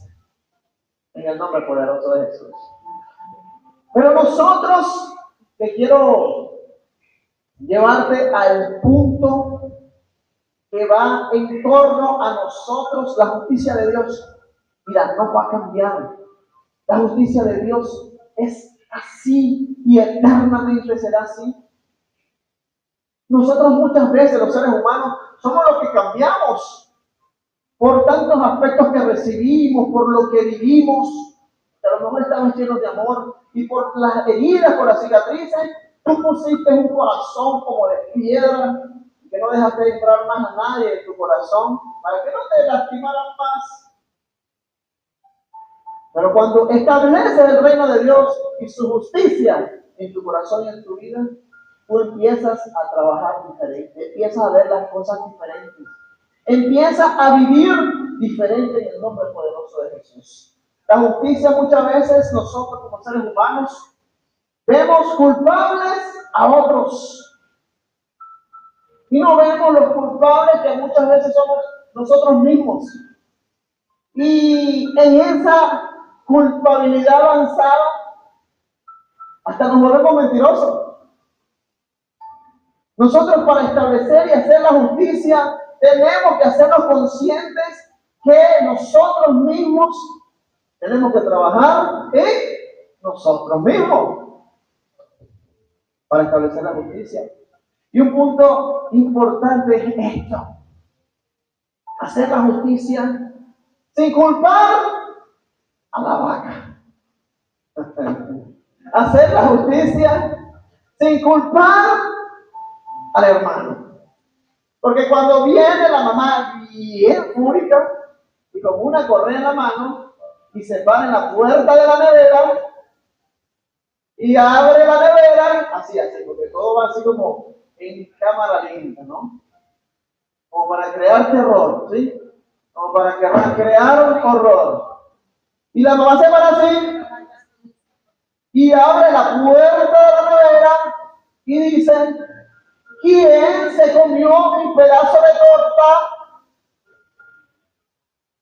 En el nombre poderoso de Jesús. Pero nosotros, que quiero llevarte al punto que va en torno a nosotros, la justicia de Dios. Mira, no va a cambiar. La justicia de Dios es así y eternamente será así. Nosotros muchas veces, los seres humanos, somos los que cambiamos por tantos aspectos que recibimos, por lo que vivimos, que a lo mejor estamos llenos de amor, y por las heridas, por las cicatrices, tú pusiste un corazón como de piedra, que no dejaste entrar más a nadie en tu corazón, para que no te lastimaran más. Pero cuando estableces el reino de Dios y su justicia en tu corazón y en tu vida, tú empiezas a trabajar diferente, empiezas a ver las cosas diferentes, empiezas a vivir diferente en el nombre poderoso de Jesús. La justicia muchas veces nosotros como seres humanos vemos culpables a otros y no vemos los culpables que muchas veces somos nosotros mismos. Y en esa culpabilidad avanzada hasta nos volvemos mentirosos. Nosotros, para establecer y hacer la justicia, tenemos que hacernos conscientes que nosotros mismos tenemos que trabajar en nosotros mismos para establecer la justicia. Y un punto importante es esto: hacer la justicia sin culpar a la vaca. Hacer la justicia sin culpar al hermano. Porque cuando viene la mamá bien fúrica y con una correa en la mano y se para en la puerta de la nevera y abre la nevera, así, porque todo va así como en cámara lenta, ¿no? Como para crear terror, ¿sí? Como para crear un horror. Y la mamá se para así y abre la puerta de la nevera y dice: ¿quién se comió mi pedazo de torta?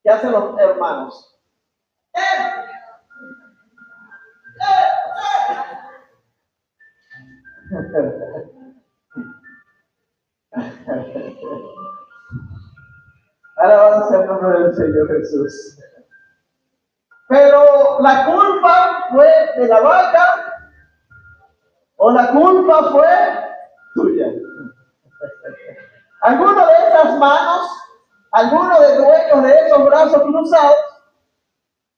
¿Qué hacen los hermanos? Alabanza al nombre del Señor Jesús. Pero la culpa fue de la vaca o la culpa fue tuya. Alguno de esas manos, alguno de dueños de esos brazos cruzados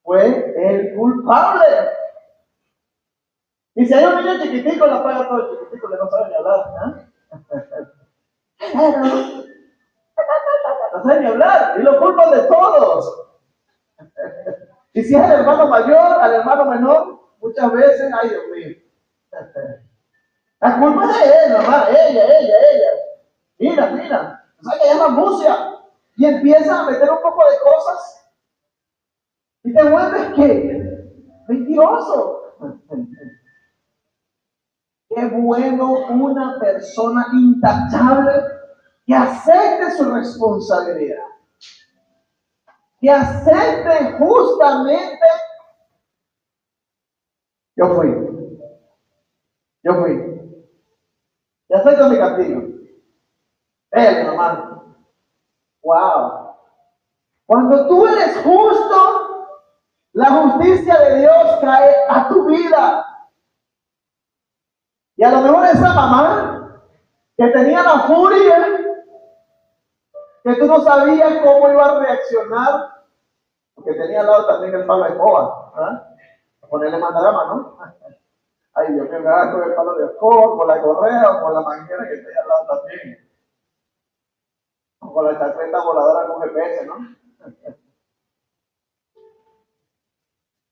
fue el culpable. Y si hay un niño chiquitico, la paga todo el chiquitico, le no sabe ni hablar, no sabe ni hablar, y lo culpan de todos. Y si es el hermano mayor, al hermano menor, muchas veces, ay Dios mío, la culpa es de él, mamá, ella. Mira, o sea que ella es mamucia. Y empieza a meter un poco de cosas y te vuelves, ¿qué? Mentiroso. Qué bueno una persona intachable que acepte su responsabilidad, que acepte justamente: yo fui, y acepto mi castigo. Mamá, wow. Cuando tú eres justo, la justicia de Dios cae a tu vida. Y a lo mejor esa mamá que tenía la furia, que tú no sabías cómo iba a reaccionar, porque tenía al lado también el palo de escoba, a ponerle mandarama, ¿no? Ay, Dios mío, me va con el palo de escoba, con la correa o con la manguera que está al lado también. O con la chancleta voladora con GPS, ¿no?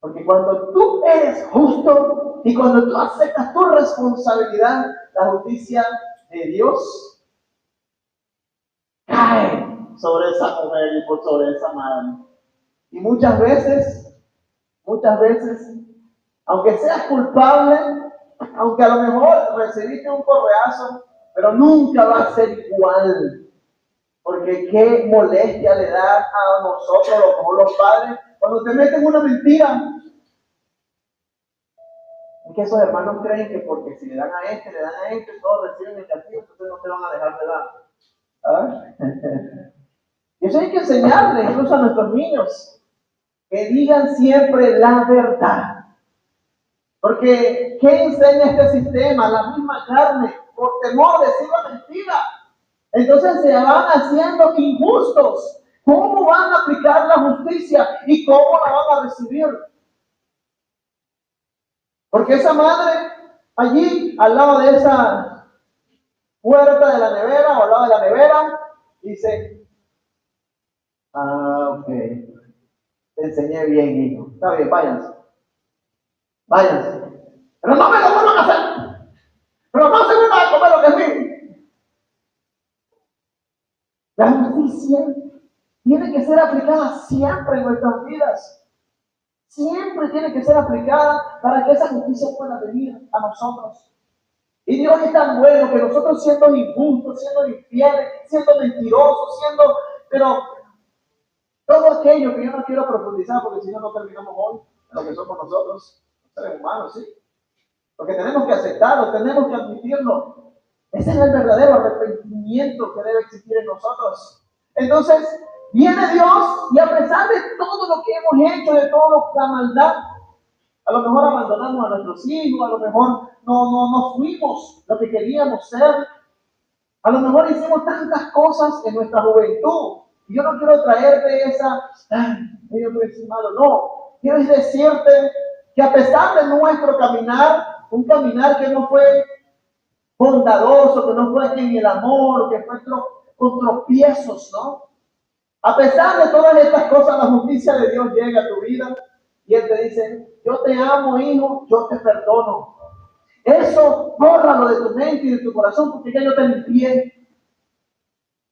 Porque cuando tú eres justo y cuando tú aceptas tu responsabilidad, la justicia de Dios cae sobre esa mujer y por sobre esa madre. Y muchas veces, aunque seas culpable, aunque a lo mejor recibiste un correazo, pero nunca va a ser igual. Porque qué molestia le da a nosotros, como los padres, cuando te meten una mentira. Es que esos hermanos creen que porque si le dan a este, todos reciben el castigo, entonces no te van a dejar de dar. ¿Ah? Y eso hay que enseñarle incluso a nuestros niños, que digan siempre la verdad. Porque, ¿qué enseña este sistema? La misma carne, por temor de decir la mentira. Entonces se van haciendo injustos. ¿Cómo van a aplicar la justicia y cómo la van a recibir? Porque esa madre, allí, al lado de esa puerta de la nevera o al lado de la nevera, dice, ok, te enseñé bien, hijo. Está bien, váyanse. Pero no me lo vuelvan a hacer. Pero no se vuelvan a comer lo que es mío. La justicia tiene que ser aplicada siempre en nuestras vidas. Siempre tiene que ser aplicada para que esa justicia pueda venir a nosotros. Y Dios es tan bueno que nosotros siendo injustos, siendo infieles, siendo mentirosos, pero todo aquello que yo no quiero profundizar, porque si no, no terminamos hoy en lo que somos nosotros, seres humanos, ¿sí? Porque tenemos que aceptarlo, tenemos que admitirlo. Ese es el verdadero arrepentimiento que debe existir en nosotros. Entonces, viene Dios y a pesar de todo lo que hemos hecho, de toda la maldad, a lo mejor abandonamos a nuestros hijos, a lo mejor no fuimos lo que queríamos ser, a lo mejor hicimos tantas cosas en nuestra juventud. Y yo no quiero traerte esa, yo voy a decir malo, no. Quiero decirte que a pesar de nuestro caminar, un caminar que no fue bondadoso, que no fue en el amor, que fue con tropiezos, ¿no? A pesar de todas estas cosas, la justicia de Dios llega a tu vida y Él te dice, yo te amo, hijo, yo te perdono. Eso, bórralo de tu mente y de tu corazón, porque ya yo te limpié.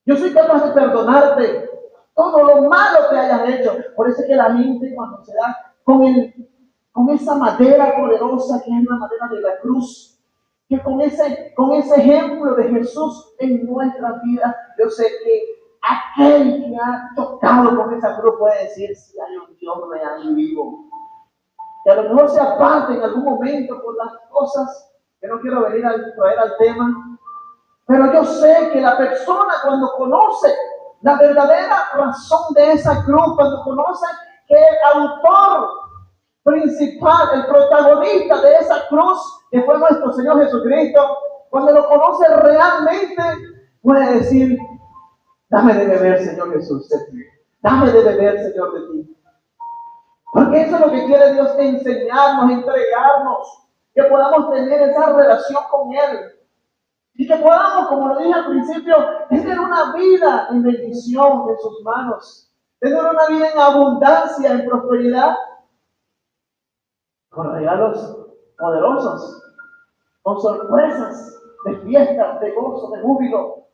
Yo soy capaz de perdonarte todo lo malo que hayas hecho. Por eso es que la gente cuando se da con esa madera poderosa que es la madera de la cruz, que con ese ejemplo de Jesús en nuestra vida, yo sé que aquel que ha tocado con esa cruz puede decir, si hay un Dios real y vivo. Que a lo mejor se aparte en algún momento por las cosas, que no quiero venir a traer al tema, pero yo sé que la persona cuando conoce la verdadera razón de esa cruz, cuando conoce que el autor principal, el protagonista de esa cruz, que fue nuestro Señor Jesucristo, cuando lo conoce realmente, puede decir, dame de beber, Señor Jesús, de ti. Dame de beber, Señor, de ti. Porque eso es lo que quiere Dios enseñarnos, entregarnos, que podamos tener esa relación con Él. Y que podamos, como lo dije al principio, tener una vida en bendición en sus manos. Tener una vida en abundancia, en prosperidad. Con regalos poderosos. Con sorpresas de fiestas, de gozo, de júbilo.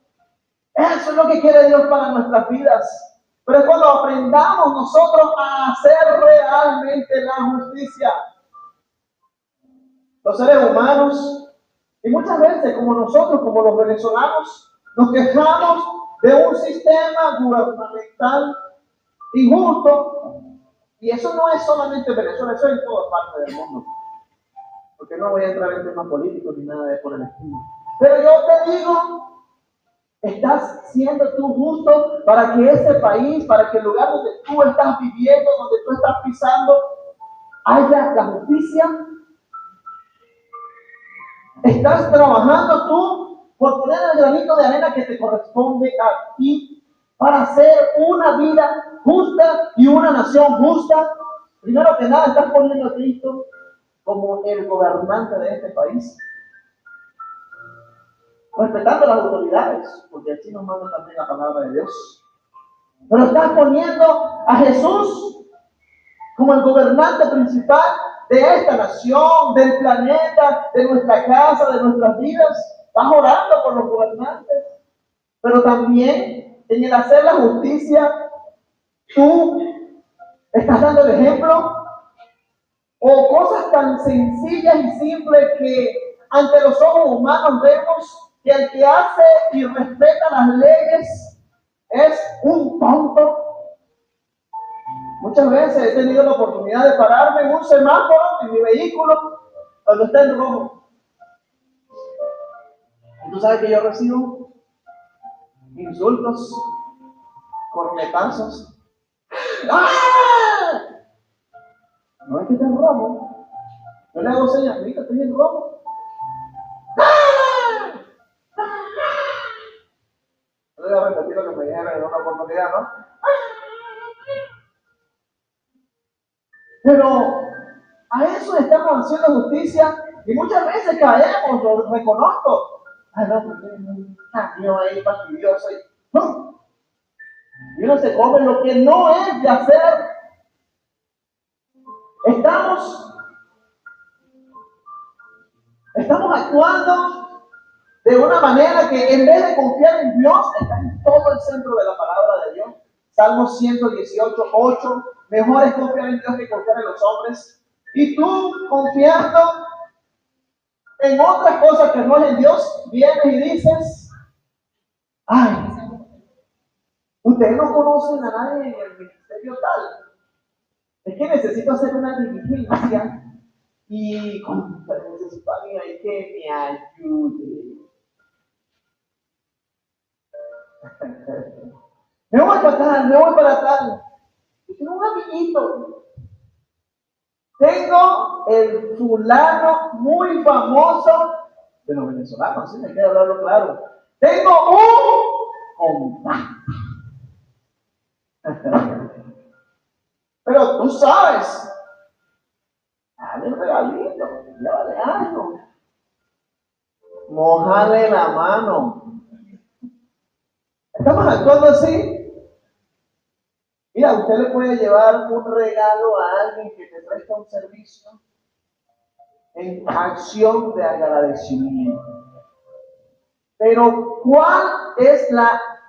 Eso es lo que quiere Dios para nuestras vidas. Pero es cuando aprendamos nosotros a hacer realmente la justicia. Los seres humanos, y muchas veces, como nosotros, como los venezolanos, nos quejamos de un sistema gubernamental injusto. Y eso no es solamente en Venezuela, eso es en toda parte del mundo. Porque no voy a entrar en temas políticos ni nada de por el estilo. Pero yo te digo, estás siendo tú justo para que ese país, para que el lugar donde tú estás viviendo, donde tú estás pisando, haya la justicia. Estás trabajando tú por poner el granito de arena que te corresponde a ti para hacer una vida justa y una nación justa. Primero que nada, estás poniendo a Cristo como el gobernante de este país, respetando las autoridades, porque así nos manda también la palabra de Dios. Pero estás poniendo a Jesús como el gobernante principal de esta nación, del planeta, de nuestra casa, de nuestras vidas. Estás orando por los gobernantes, pero también en el hacer la justicia, tú estás dando el ejemplo, o cosas tan sencillas y simples que ante los ojos humanos vemos que el que hace y respeta las leyes es un tonto. Muchas veces he tenido la oportunidad de pararme en un semáforo en mi vehículo cuando está en rojo. Y tú sabes que yo recibo insultos, cornetazos. ¡Ah! No es que esté en rojo. Yo le hago señas, mira, estoy en rojo. ¡Ah! No voy a repetir lo que me dijeron en una oportunidad, ¿no? Pero a eso estamos haciendo justicia y muchas veces caemos, lo reconozco. Ay, no, porque es un cambio ahí fastidioso. Y uno se come lo que no es de hacer. Estamos actuando de una manera que en vez de confiar en Dios, está en todo el centro de la palabra de Dios. Salmo 118, 8. Mejor es confiar en Dios que confiar en los hombres. Y tú, confiando en otras cosas que no es en Dios, vienes y dices, ay, ustedes no conocen a nadie en el ministerio tal. Es que necesito hacer una diligencia y necesito a alguien ahí que me ayude. Me voy para tal, me voy para tal. Yo tengo un amiguito. Tengo el fulano muy famoso de los venezolanos, así me queda hablarlo claro. Tengo un contacto. Pero tú sabes, dale un regalito, llévale algo. Mojale la mano. ¿Estamos actuando así? Mira, usted le puede llevar un regalo a alguien que te presta un servicio en acción de agradecimiento. Pero, ¿cuál es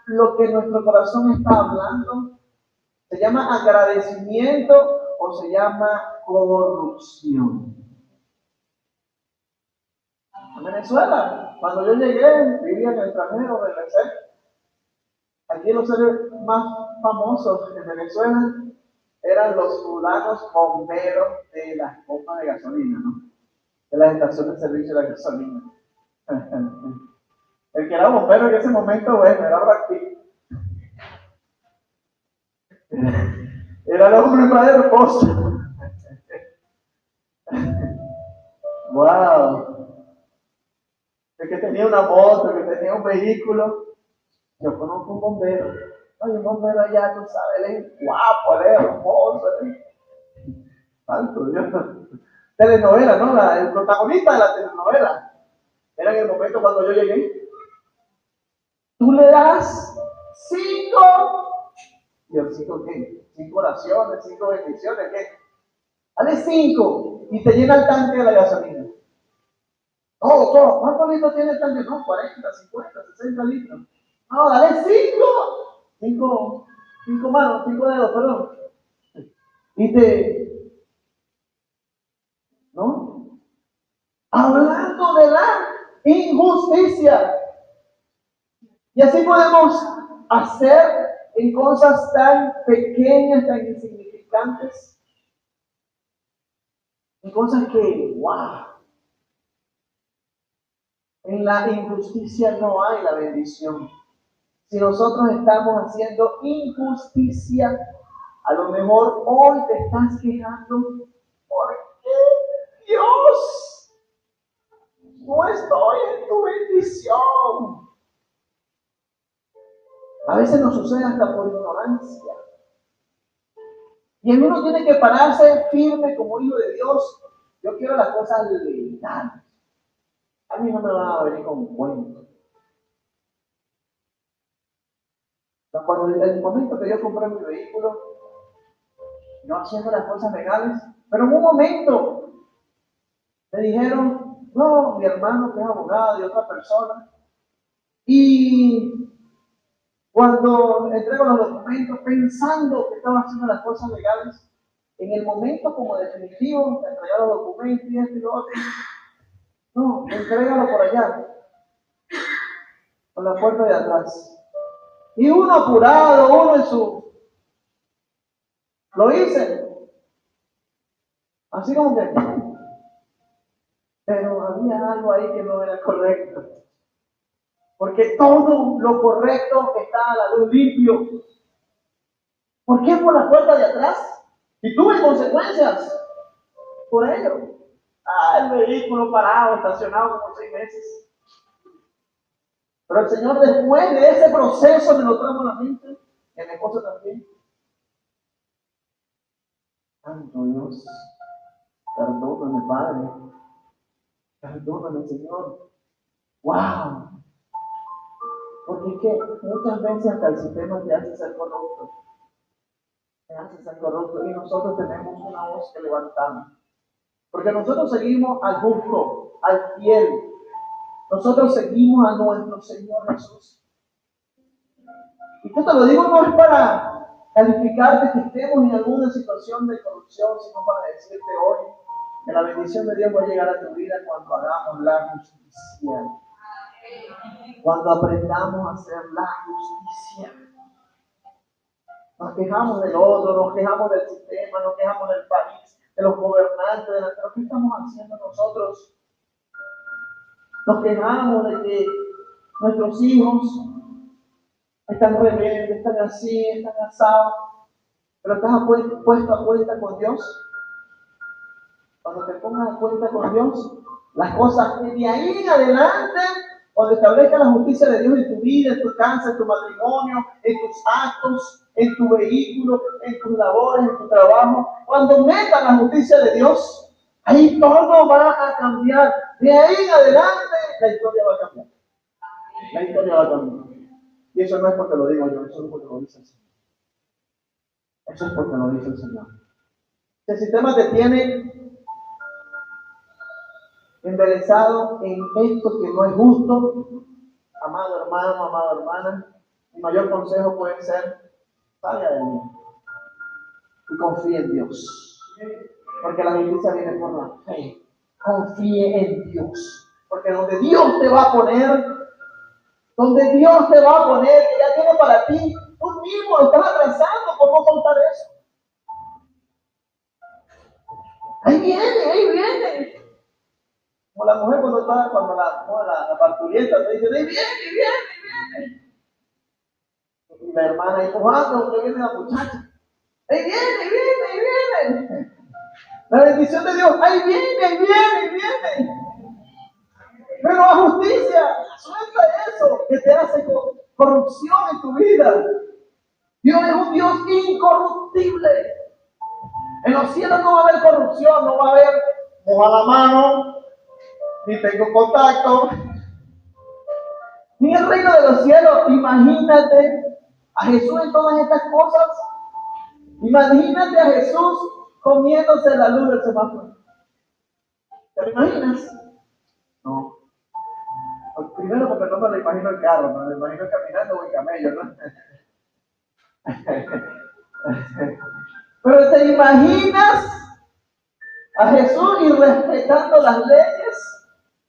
lo que nuestro corazón está hablando? ¿Se llama agradecimiento o se llama corrupción? En Venezuela, cuando yo llegué, vivía en el extranjero, regresé. Aquí los seres más famosos en Venezuela eran los fulanos bomberos de las pompas de gasolina, ¿no? De las estaciones de servicio de la gasolina. El que era bombero en ese momento, bueno, era Brad Pitt. Era el hombre más hermoso. Wow. El que tenía una moto, el que tenía un vehículo. Yo conozco un bombero. Ay, un bombero allá, tú sabes, él es guapo, él es hermoso, él es... Tanto, Dios. Telenovela, ¿no? El protagonista de la telenovela. Era en el momento cuando yo llegué. Tú le das 5. ¿Y el 5 qué? 5 oraciones, 5 bendiciones, ¿qué? Dale 5 y te llena el tanque de la gasolina. Todo. ¿Cuántos litros tiene el tanque? No, 40, 50, 60 litros. No, dale 5. 5 manos, 5 dedos, perdón. Y ¿no? Hablando de la injusticia. Y así podemos hacer en cosas tan pequeñas, tan insignificantes, en cosas que, wow, en la injusticia no hay la bendición. Si nosotros estamos haciendo injusticia, a lo mejor hoy te estás quejando porque Dios, no estoy en tu bendición. A veces nos sucede hasta por ignorancia. Y el uno tiene que pararse firme como hijo de Dios. Yo quiero las cosas legales. A mí no me van a venir con cuentos. Cuando en el momento que yo compré mi vehículo, yo haciendo las cosas legales, pero en un momento me dijeron, no, mi hermano que es abogado de otra persona, y Cuando entrego los documentos pensando que estaba haciendo las cosas legales, en el momento como definitivo de entregar los documentos y esto y lo otro, no, entrégalo por allá, por la puerta de atrás. Y uno apurado, uno en su... Lo hice. Así como que... Pero había algo ahí que no era correcto. Porque todo lo correcto está a la luz limpio. ¿Por qué por la puerta de atrás? Y tuve consecuencias por ello. El vehículo parado, estacionado como 6 meses. Pero el Señor, después de ese proceso, me lo trajo a la mente, y a mi esposa también. Santo Dios, perdóname, Padre. Perdóname, Señor. ¡Wow! Porque es que muchas veces hasta el sistema te hace ser corrupto. Te hace ser corrupto. Y nosotros tenemos una voz que levantamos. Porque nosotros seguimos al justo, al fiel. Nosotros seguimos a nuestro Señor Jesús. Y esto te lo digo no es para calificarte que estemos en alguna situación de corrupción, sino para decirte hoy que la bendición de Dios va a llegar a tu vida cuando hagamos la justicia. Cuando aprendamos a hacer la justicia. Nos quejamos del otro, nos quejamos del sistema, nos quejamos del país, de los gobernantes, pero ¿qué estamos haciendo nosotros? Nos quejamos de que nuestros hijos están rebeldes, están así, están asados, pero estás puesto a cuenta con Dios. Cuando te pongas a cuenta con Dios, las cosas que de ahí en adelante, cuando establezcas la justicia de Dios en tu vida, en tu casa, en tu matrimonio, en tus actos, en tu vehículo, en tus labores, en tu trabajo, cuando metas la justicia de Dios, ahí todo va a cambiar. De ahí en adelante, la historia va a cambiar. La historia va a cambiar. Y eso no es porque lo digo yo, eso es porque lo dice el Señor. Eso es porque lo dice el Señor. El sistema te tiene embelesado en esto que no es justo. Amado hermano, amada hermana, mi mayor consejo puede ser: salga de mí y confíe en Dios. Porque la justicia viene por la fe. Confíe en Dios. Porque donde Dios te va a poner, que ya tiene para ti, tú mismo lo estás atrasando por no soltar eso. Ahí viene. Como la mujer cuando la parturienta te dice, ahí viene. Y la hermana empujando, que viene la muchacha. Ahí viene. La bendición de Dios, ahí viene. Pero la justicia, suelta eso, que te hace corrupción en tu vida. Dios es un Dios incorruptible. En los cielos no va a haber corrupción, no va a haber moja la mano, ni tengo contacto. Ni en el reino de los cielos, imagínate a Jesús en todas estas cosas. Imagínate a Jesús comiéndose la luz del semáforo. ¿Te lo imaginas? No. Primero porque no me lo imagino el carro, me lo imagino caminando o en camello, ¿no? Pero ¿te imaginas a Jesús irrespetando las leyes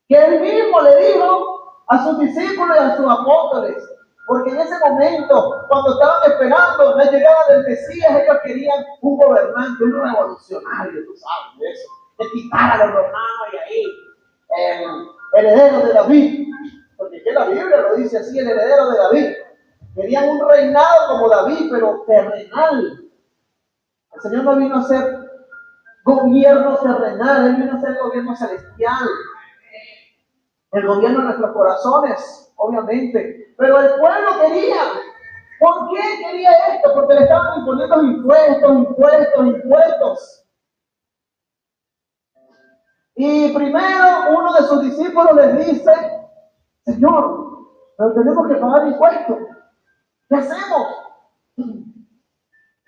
que Él mismo le dijo a sus discípulos y a sus apóstoles? Porque en ese momento, cuando estaban esperando la llegada del Mesías, ellos querían un gobernante, un revolucionario, tú sabes de eso, que quitara a los romanos y ahí el heredero de David, porque que la Biblia lo dice así, el heredero de David. Querían un reinado como David, pero terrenal. El Señor no vino a ser gobierno terrenal, Él vino a ser gobierno celestial. El gobierno de nuestros corazones, obviamente. Pero el pueblo quería. ¿Por qué quería esto? Porque le estaban imponiendo impuestos. Y primero uno de sus discípulos les dice: Señor, pero tenemos que pagar impuestos. ¿Qué hacemos?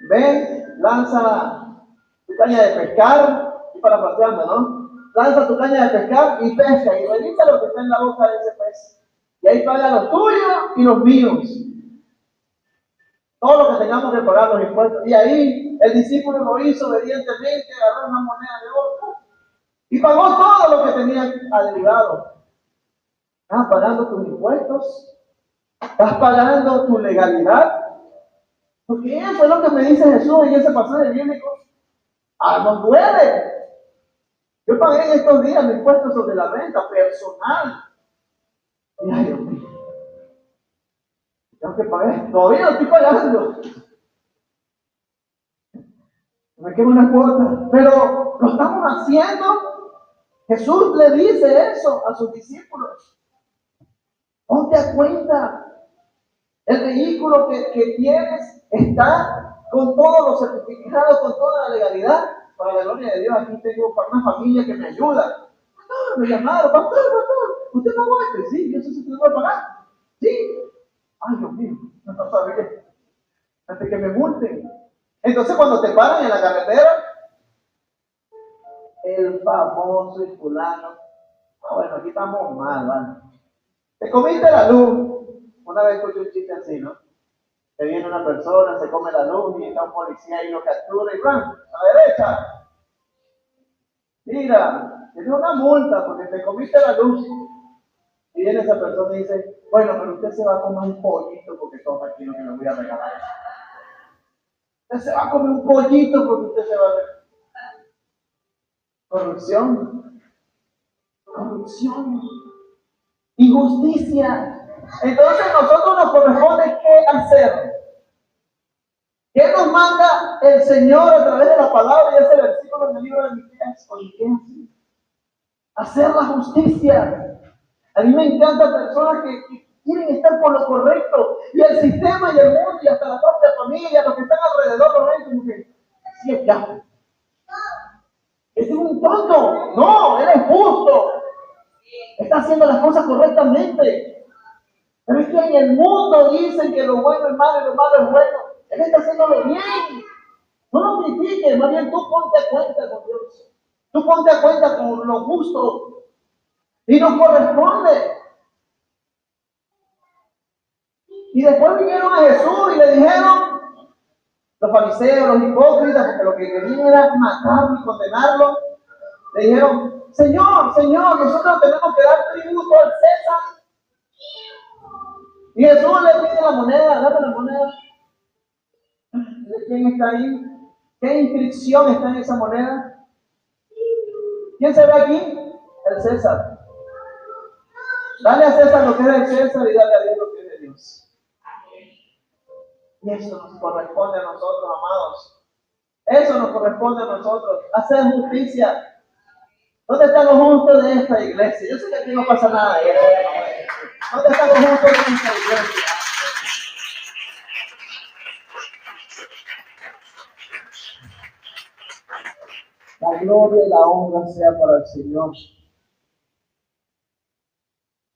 Ven, lanza tu caña de pescar, y para paseando, ¿no? Lanza tu caña de pescar y pesca, y revisa lo que está en la boca de ese pez. Y ahí paga los tuyos y los míos. Todo lo que tengamos que pagar los impuestos. Y ahí el discípulo lo hizo obedientemente, agarró una moneda de oro y pagó todo lo que tenía adeudado. Estás pagando tus impuestos, estás pagando tu legalidad. Porque eso es lo que me dice Jesús en ese pasaje bíblico. Nos duele. Yo pagué en estos días mi impuesto sobre la renta personal. Y ay, Dios mío, tengo que pagar. Todavía lo estoy pagando. Me queda una cuota. Pero lo estamos haciendo. Jesús le dice eso a sus discípulos. Ponte a cuenta. El vehículo que tienes está con todos los certificados, con toda la legalidad. Para la gloria de Dios, aquí tengo una familia que me ayuda. Me llamaron, pastor, ¿usted pagó esto? Sí, yo sé si usted lo va a pagar. Sí. Ay, Dios mío, no sabía. Antes que me multen. Entonces, cuando te paran en la carretera, el famoso y fulano. Bueno, aquí estamos mal, ¿vale? Te comiste la luz. Una vez escuché un chiste así, ¿no? Que viene una persona, se come la luz y está un policía y lo captura y ¡bam! A la derecha. Mira, tienes una multa porque te comiste la luz. Y viene esa persona y dice, bueno, pero usted se va a comer un pollito porque toma aquí lo que me voy a regalar. Usted se va a comer un pollito porque usted se va a regalar. Corrupción. Corrupción. Injusticia. Entonces a nosotros nos corresponde qué hacer. ¿Qué nos manda el Señor a través de la palabra y ese versículo en el libro de Miqueas? Hacer la justicia. A mí me encantan personas que quieren estar por lo correcto. Y el sistema y el mundo y hasta la propia familia, los que están alrededor, lo ven como que, sí, es ya. Este es un tonto. No, él es justo. Está haciendo las cosas correctamente. Pero es que en el mundo dicen que lo bueno es malo y lo malo es bueno. Él está haciéndolo bien. No lo critiques, más bien tú ponte a cuenta con Dios. Tú ponte a cuenta con lo justo. Y nos corresponde. Y después vinieron a Jesús y le dijeron, los fariseos, los hipócritas, porque lo que querían era matarlo y condenarlo, le dijeron, Señor, nosotros tenemos que dar tributo al César. Y Jesús le pide la moneda, dame la moneda. ¿De quién está ahí? ¿Qué inscripción está en esa moneda? ¿Quién se ve aquí? El César. Dale a César lo que es del César y dale a Dios lo que es de Dios. Y eso nos corresponde a nosotros, amados. Eso nos corresponde a nosotros. Hacer justicia. ¿Dónde están los justos de esta iglesia? Yo sé que aquí no pasa nada de eso. ¿Dónde están los justos de esta iglesia? La gloria y la honra sea para el Señor.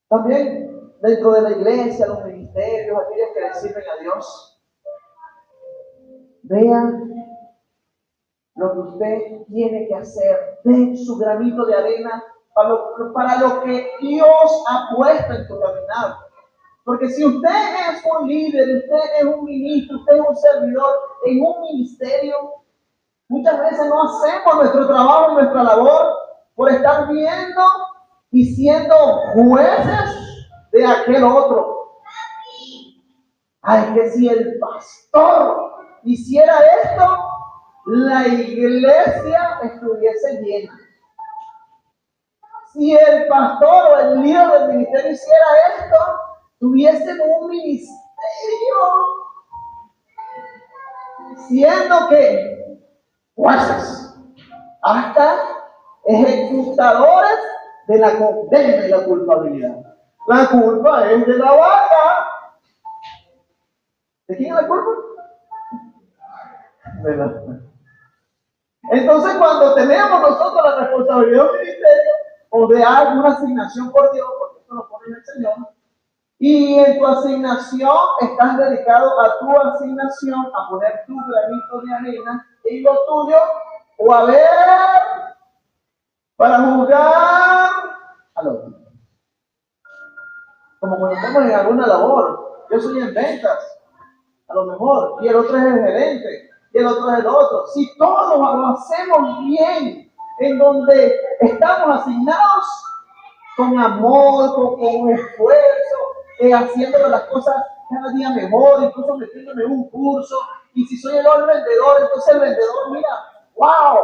También dentro de la iglesia, los ministerios, aquellos que le sirven a Dios, vean lo que usted tiene que hacer. Den su granito de arena para lo que Dios ha puesto en tu caminar. Porque si usted es un líder, usted es un ministro, usted es un servidor en un ministerio, muchas veces no hacemos nuestro trabajo, nuestra labor, por estar viendo y siendo jueces de aquel otro. Ay, que si el pastor hiciera esto, la iglesia estuviese llena. Si el pastor o el líder del ministerio hiciera esto, tuviésemos un ministerio siendo que jueces, hasta ejecutadores de la condena y la culpabilidad. La culpa es de la vaca. ¿De quién es la culpa? De la vaca. Entonces, cuando tenemos nosotros la responsabilidad del ministerio o de alguna asignación por Dios, porque esto lo pone el Señor, y en tu asignación estás dedicado a tu asignación, a poner tu granito de arena en lo tuyo, o a ver para juzgar al otro. Como cuando estamos en alguna labor, yo soy en ventas. a lo mejor, y el otro es el gerente, y el otro es el otro. Si todos lo hacemos bien, en donde estamos asignados con amor, con esfuerzo, haciendo las cosas cada día mejor, incluso metiéndome en un curso, y si soy el vendedor, entonces el vendedor, mira, wow,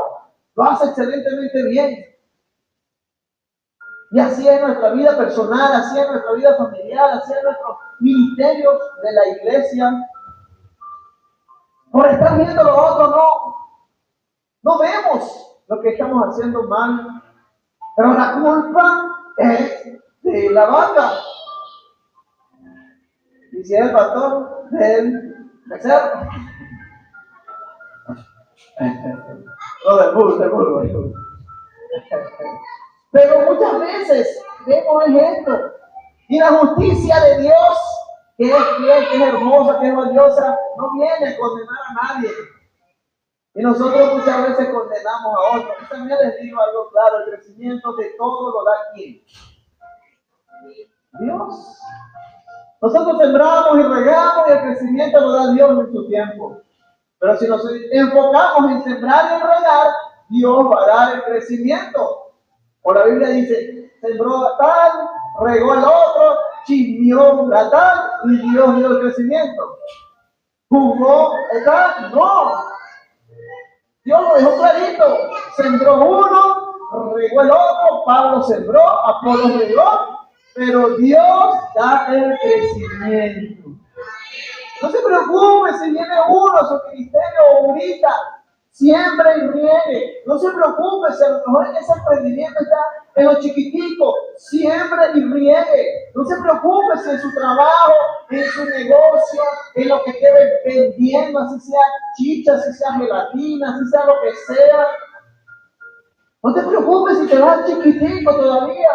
lo hace excelentemente bien. Y así es nuestra vida personal, así es nuestra vida familiar, así es nuestros ministerios de la iglesia. Por estar viendo lo otro, no vemos lo que estamos haciendo mal, pero la culpa es de la vaca. Y si es el pastor, del becerro. No, del burro. Pero muchas veces vemos esto. Y la justicia de Dios, que es fiel, que es hermosa, que es valiosa, no viene a condenar a nadie. Y nosotros muchas veces condenamos a otros. Y también les digo algo claro, el crecimiento de todo lo da ¿quién? Dios. Nosotros sembramos y regamos y el crecimiento lo da Dios en su tiempo. Pero si nos enfocamos en sembrar y en regar, Dios va a dar el crecimiento. O la Biblia dice, sembró a tal, regó al otro, chismeó a tal y Dios dio el crecimiento. ¿Jugó a tal? No. Dios lo dejó clarito. Sembró uno, regó el otro, Pablo sembró, Apolo regó, pero Dios da el crecimiento. No se preocupe si viene uno a su ministerio ahorita, siempre y riegue. No se preocupe si a lo mejor ese emprendimiento está en lo chiquitico, siempre y riegue. No se preocupe si en su trabajo, en su negocio, en lo que esté vendiendo, así sea chicha, así sea gelatina, así sea lo que sea. No te preocupes si te vas chiquitico todavía.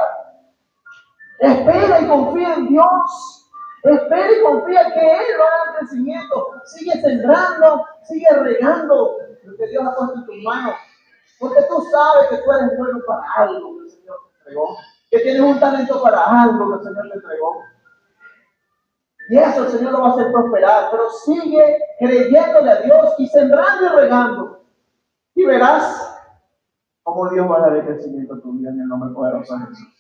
Espera y confía en Dios. Espera y confía que Él va a dar crecimiento. Sigue sembrando, sigue regando lo que Dios ha puesto en tus manos. Porque tú sabes que tú eres bueno para algo que el Señor te entregó. Que tienes un talento para algo que el Señor te entregó. Y eso el Señor lo va a hacer prosperar. Pero sigue creyéndole a Dios y sembrando y regando. Y verás cómo Dios va a dar el crecimiento a tu vida en el nombre poderoso de Jesús.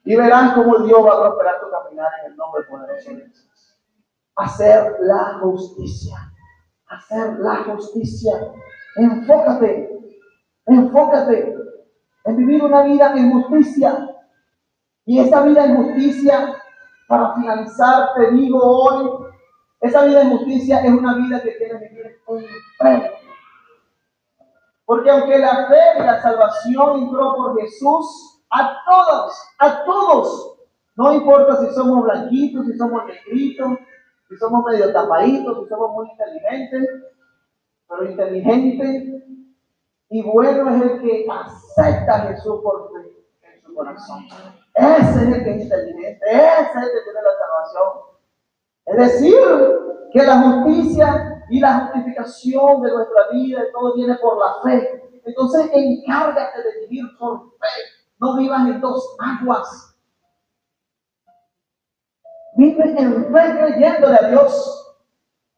Y verás cómo Dios va a prosperar tu caminar en el nombre poderoso de Jesús. Hacer la justicia. Hacer la justicia. Enfócate en vivir una vida en justicia. Y esa vida en justicia, para finalizar, te digo hoy, esa vida en justicia es una vida que tienes que vivir en fe. Porque aunque la fe y la salvación entró por Jesús, a todos, no importa si somos blanquitos, si somos negritos, si somos medio tapaditos, si somos muy inteligentes, pero inteligente y bueno es el que acepta a Jesús por fe en su corazón. Ese es el que es inteligente, ese es el que tiene la salvación. Es decir, que la justicia y la justificación de nuestra vida y todo viene por la fe. Entonces encárgate de vivir por fe. No vivas en dos aguas. Vive en fe creyéndole a Dios.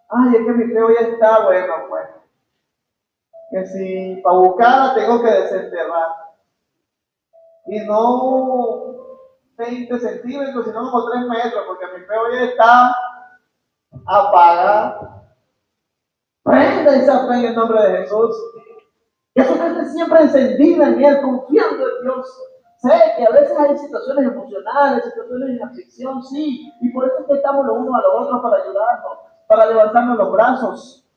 Ay, es que mi fe hoy está bueno, pues. Que si para buscarla tengo que desenterrar. Y no 20 centímetros, sino como 3 metros, porque mi fe hoy está apagada. Prenda esa fe en el nombre de Jesús. Que su mente siempre encendida en Él, confiando en Dios. Sé que a veces hay situaciones emocionales, situaciones de aflicción, sí, y por eso es que estamos los unos a los otros para ayudarnos, para levantarnos los brazos.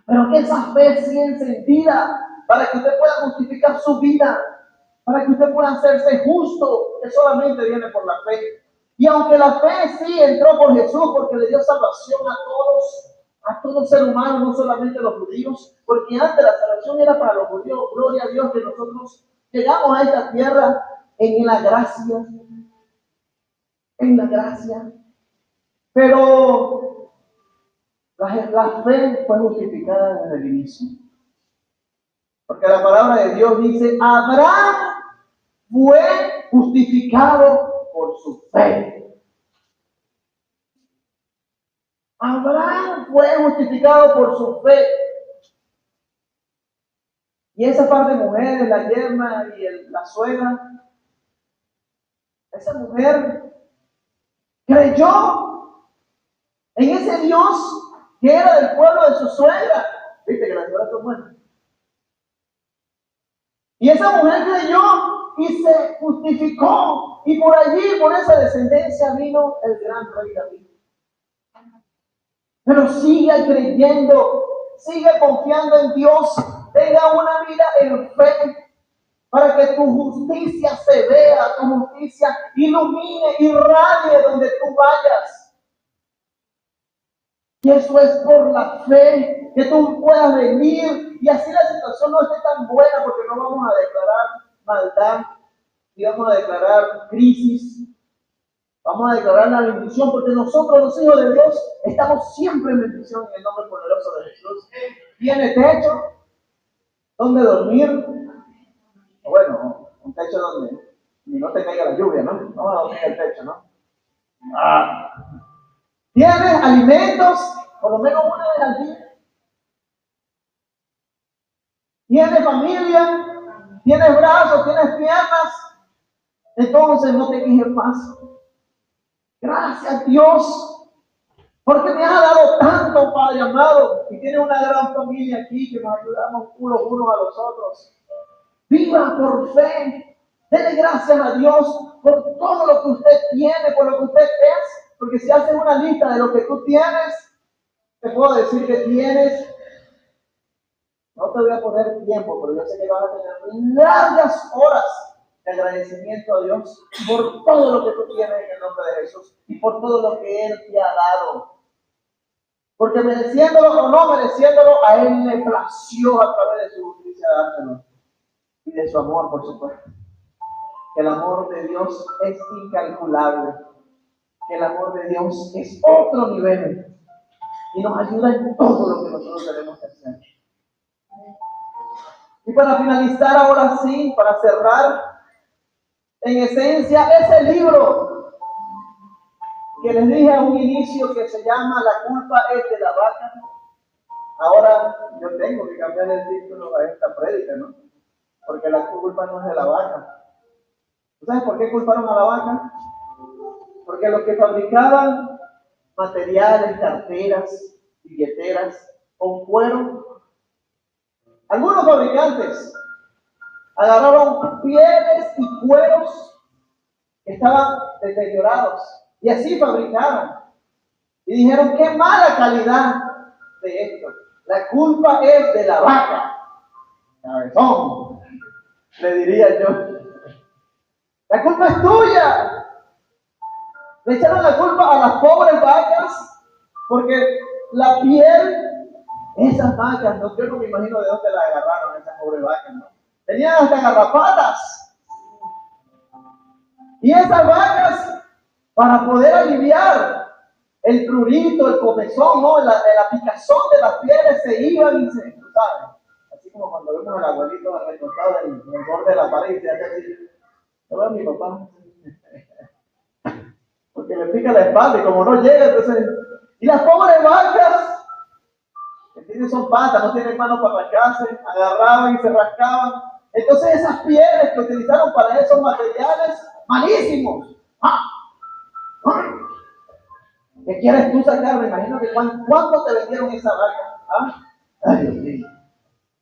Pero que esa fe siga encendida para que usted pueda justificar su vida, para que usted pueda hacerse justo, que solamente viene por la fe. Y aunque la fe sí entró por Jesús, porque le dio salvación a todo ser humano, no solamente a los judíos, porque antes la salvación era para los judíos. Gloria a Dios que nosotros llegamos a esta tierra en la gracia, pero la fe fue justificada desde el inicio, porque la palabra de Dios dice: Abraham fue justificado por su fe. Abraham fue justificado por su fe. Y esa par de mujeres, la yerna y la suegra, esa mujer creyó en ese Dios que era del pueblo de su suegra. Viste que la suegra es buena. Y esa mujer creyó y se justificó. Y por allí, por esa descendencia, vino el gran rey David. Pero siga creyendo, siga confiando en Dios, tenga una vida en fe, para que tu justicia se vea, tu justicia ilumine, irradie donde tú vayas. Y eso es por la fe, que tú puedas venir y así la situación no esté tan buena, porque no vamos a declarar maldad, y vamos a declarar crisis. Vamos a declarar la bendición, porque nosotros, los hijos de Dios, estamos siempre en bendición en el nombre poderoso de Jesús. Tiene techo donde dormir. Bueno, un techo donde no te caiga la lluvia, ¿no? Vamos a dormir en el techo, ¿no? Tienes alimentos, por lo menos una vez al día. Tienes familia, tienes brazos, tienes piernas. Entonces no te quejes más. Gracias, Dios, porque me has dado tanto, Padre amado, y tiene una gran familia aquí que nos ayudamos unos a los otros. Viva por fe, dele gracias a Dios por todo lo que usted tiene, por lo que usted es, porque si haces una lista de lo que tú tienes, te puedo decir que tienes, no te voy a poner tiempo, pero yo sé que vas a tener largas horas de agradecimiento a Dios por todo lo que tú tienes en el nombre de Jesús y por todo lo que Él te ha dado. Porque mereciéndolo o no mereciéndolo, a Él le plació a través de su justicia dártelo. Y de su amor, por supuesto. Que el amor de Dios es incalculable. Que el amor de Dios es otro nivel. Y nos ayuda en todo lo que nosotros tenemos que hacer. Y para finalizar ahora sí, para cerrar, en esencia, ese libro que les dije a un inicio que se llama La culpa es de la vaca. Ahora yo tengo que cambiar el título a esta prédica, ¿no? Porque la culpa no es de la vaca. ¿Sabes por qué culparon a la vaca? Porque los que fabricaban materiales, carteras, billeteras, con cuero, algunos fabricantes agarraron pieles y cueros que estaban deteriorados y así fabricaron. Y dijeron, qué mala calidad de esto. La culpa es de la vaca. Cabezón, le diría yo. La culpa es tuya. Le echaron la culpa a las pobres vacas porque la piel, esas vacas, no, yo no me imagino de dónde la agarraron esas pobres vacas, ¿no? Tenían hasta garrapatas. Y esas vacas, para poder aliviar el prurito, el comezón, ¿no? la picazón de las pieles, se iban y se, ¿sabes? Así como cuando vemos al abuelito recostado en el borde de la pared y se hace así. Yo veo a mi papá. Porque le pica la espalda y como no llega, entonces... Y las pobres vacas, que tienen son patas, no tienen manos para rascarse, agarraban y se rascaban. Entonces esas pieles que utilizaron para esos materiales, malísimos. ¿Qué quieres tú sacar? Me imagino que ¿cuánto te vendieron esa vaca? ¿Ah? Ay, Dios mío.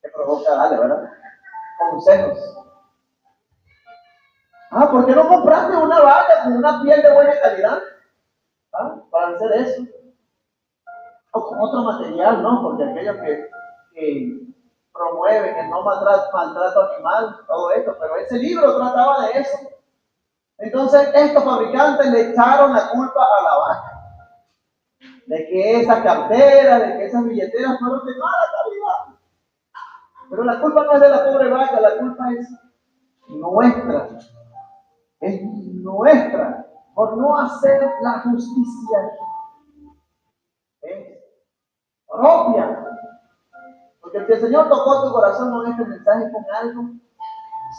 Te provoca darle, ¿verdad? Consejos. ¿Por qué no compraste una vaca con una piel de buena calidad? Para hacer eso. O con otro material, ¿no? Porque aquellos que promueven el no maltrato animal, todo esto, pero ese libro trataba de eso. Entonces, estos fabricantes le echaron la culpa a la vaca. De que esas carteras, de que esas billeteras fueron de mala calidad. Pero la culpa no es de la pobre vaca, la culpa es nuestra. Es nuestra por no hacer la justicia. Es propia. Porque si el Señor tocó tu corazón con este mensaje, con algo,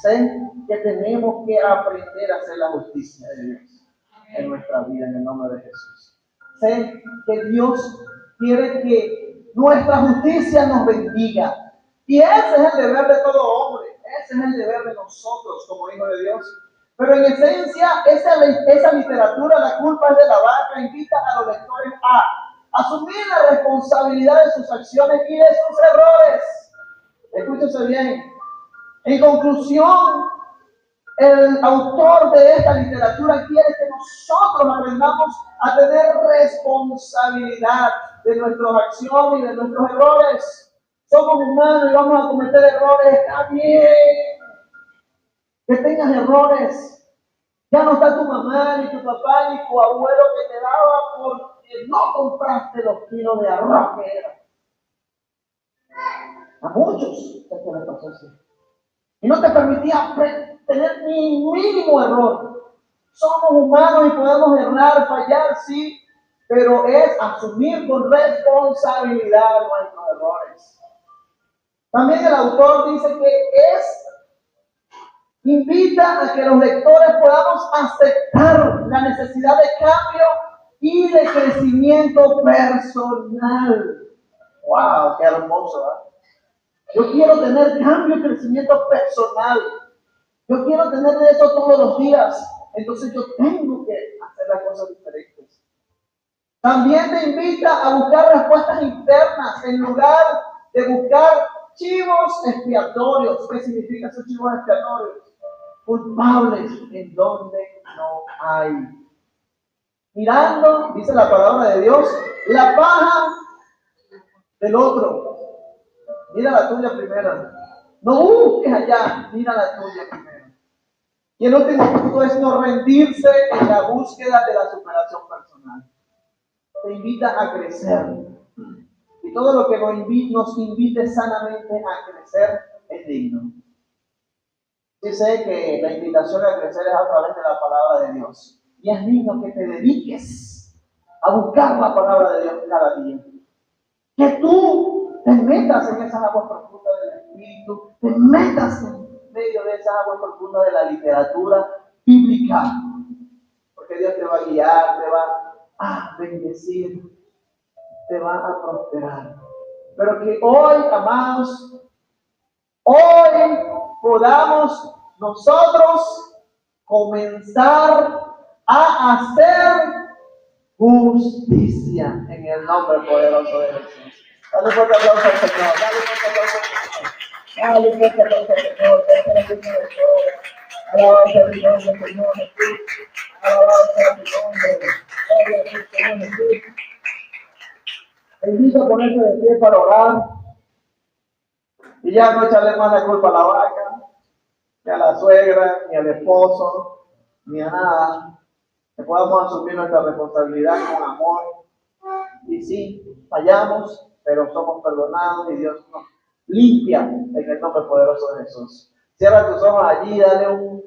sé que tenemos que aprender a hacer la justicia de Dios en nuestra vida, en el nombre de Jesús. Sé que Dios quiere que nuestra justicia nos bendiga. Y ese es el deber de todo hombre. Ese es el deber de nosotros como hijos de Dios. Pero en esencia, esa literatura, La culpa es de la vaca, invita a los lectores a asumir la responsabilidad de sus acciones y de sus errores. Escúchese bien. En conclusión, el autor de esta literatura quiere que nosotros aprendamos a tener responsabilidad de nuestras acciones y de nuestros errores. Somos humanos y vamos a cometer errores. Está bien que tengas errores. Ya no está tu mamá, ni tu papá, ni tu abuelo que te daba porque no compraste los kilos de arroz que era. A muchos esto les pasó así. Y no te permitía tener ni mínimo error. Somos humanos y podemos errar, fallar, sí, pero es asumir con responsabilidad nuestros errores. También el autor dice que invita a que los lectores podamos aceptar la necesidad de cambio y de crecimiento personal. ¡Wow! ¡Qué hermoso! Yo quiero tener cambio y crecimiento personal. Yo quiero tener eso todos los días. Entonces yo tengo que hacer las cosas diferentes. También te invita a buscar respuestas internas en lugar de buscar chivos expiatorios. ¿Qué significa esos chivos expiatorios? Culpables en donde no hay. Mirando, dice la palabra de Dios, la paja del otro. Mira la tuya primero. No busques allá, mira la tuya primero. Y el último punto es no rendirse en la búsqueda de la superación personal. Te invita a crecer. Y todo lo que nos invite sanamente a crecer es digno. Yo sé que la invitación a crecer es a través de la palabra de Dios. Y es digno que te dediques a buscar la palabra de Dios cada día. Que tú te metas en esas aguas profundas del Espíritu, te metas en medio de esas aguas profundas de la literatura bíblica. Porque Dios te va a guiar, te va a bendecir, te va a prosperar. Pero que hoy, amados, hoy podamos nosotros comenzar a hacer justicia en el nombre poderoso de Jesús. Dale un fuerte aplauso al Señor. Dale un fuerte aplauso al Señor. Dale un fuerte aplauso al Señor. Alabanza al Señor Jesús. Alabanza al Señor Jesús. Te invito a ponerse de pie para orar. Y ya no echarle más la culpa a la vaca, ni a la suegra, ni al esposo, ni a nada. Que podamos asumir nuestra responsabilidad con amor. Y sí, fallamos, pero somos perdonados y Dios nos limpia en el nombre poderoso de Jesús. Cierra tus ojos allí, dale un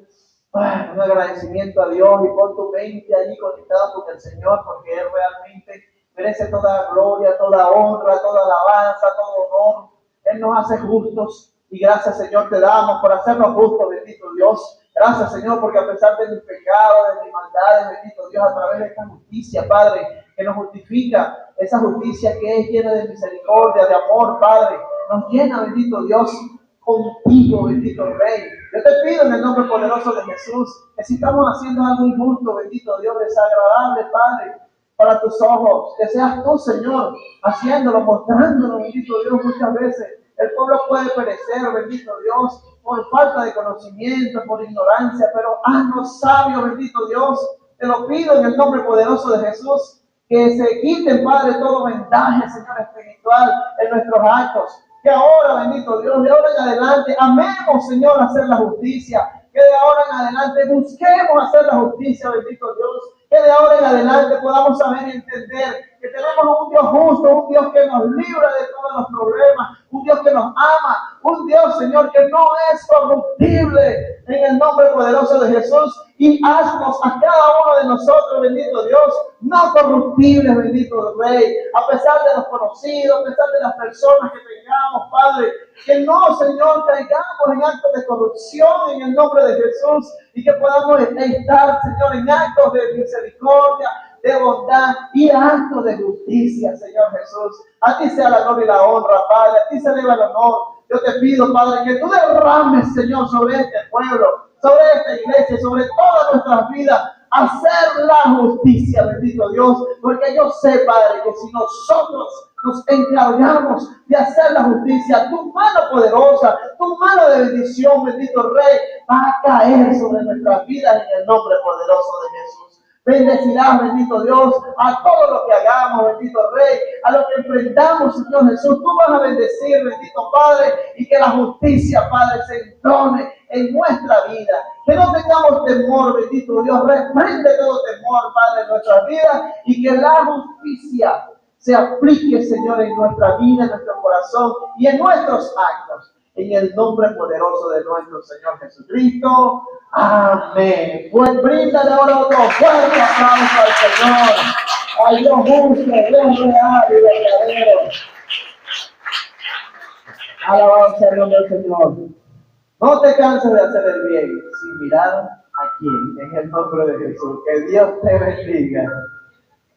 agradecimiento a Dios y pon tu mente allí conectada con el Señor, porque Él realmente merece toda gloria, toda honra, toda alabanza, todo honor. Él nos hace justos y gracias, Señor, te damos por hacernos justos, bendito Dios. Gracias, Señor, porque a pesar de mis pecados, de mis maldades, bendito Dios, a través de esta justicia, Padre, que nos justifica, esa justicia que es llena de misericordia, de amor, Padre, nos llena, bendito Dios, contigo, bendito Rey. Yo te pido en el nombre poderoso de Jesús, que si estamos haciendo algo injusto, bendito Dios, desagradable, Padre, para tus ojos, que seas tú, Señor, haciéndolo, mostrándolo, bendito Dios, muchas veces. El pueblo puede perecer, bendito Dios, por falta de conocimiento, por ignorancia, pero haznos sabios, bendito Dios. Te lo pido en el nombre poderoso de Jesús, que se quiten, Padre, todo vendaje, Señor, espiritual en nuestros actos. Que ahora, bendito Dios, de ahora en adelante, amemos, Señor, hacer la justicia. Que de ahora en adelante busquemos hacer la justicia, bendito Dios. Que de ahora en adelante podamos saber y entender que tenemos un Dios justo, un Dios que nos libra de todos los problemas, un Dios que nos ama, un Dios, Señor, que no es corruptible, en el nombre poderoso de Jesús. Y haznos a cada uno de nosotros, bendito Dios, no corruptibles, bendito Rey, a pesar de los conocidos, a pesar de las personas que tengamos, Padre, que no, Señor, caigamos en actos de corrupción en el nombre de Jesús y que podamos estar, Señor, en actos de misericordia, de bondad y actos de justicia, Señor Jesús. A ti sea la gloria y la honra, Padre, a ti se eleva el honor. Yo te pido, Padre, que tú derrames, Señor, sobre este pueblo, sobre esta iglesia, sobre todas nuestras vidas, hacer la justicia, bendito Dios, porque yo sé, Padre, que si nosotros nos encargamos de hacer la justicia, tu mano poderosa, tu mano de bendición, bendito Rey, va a caer sobre nuestras vidas en el nombre poderoso de Jesús. Bendecirás, bendito Dios, a todo lo que hagamos, bendito Rey, a lo que enfrentamos, Señor Jesús. Tú vas a bendecir, bendito Padre, y que la justicia, Padre, se entrone en nuestra vida. Que no tengamos temor, bendito Dios. Reprende todo temor, Padre, en nuestras vidas, y que la justicia se aplique, Señor, en nuestra vida, en nuestro corazón y en nuestros actos. En el nombre poderoso de nuestro Señor Jesucristo. Amén. Pues bríndale ahora otro fuerte aplauso al Señor. Al Dios justo, Dios real y verdadero. Alabado sea el nombre del Señor. No te canses de hacer el bien sin mirar a quién. En el nombre de Jesús. Que Dios te bendiga.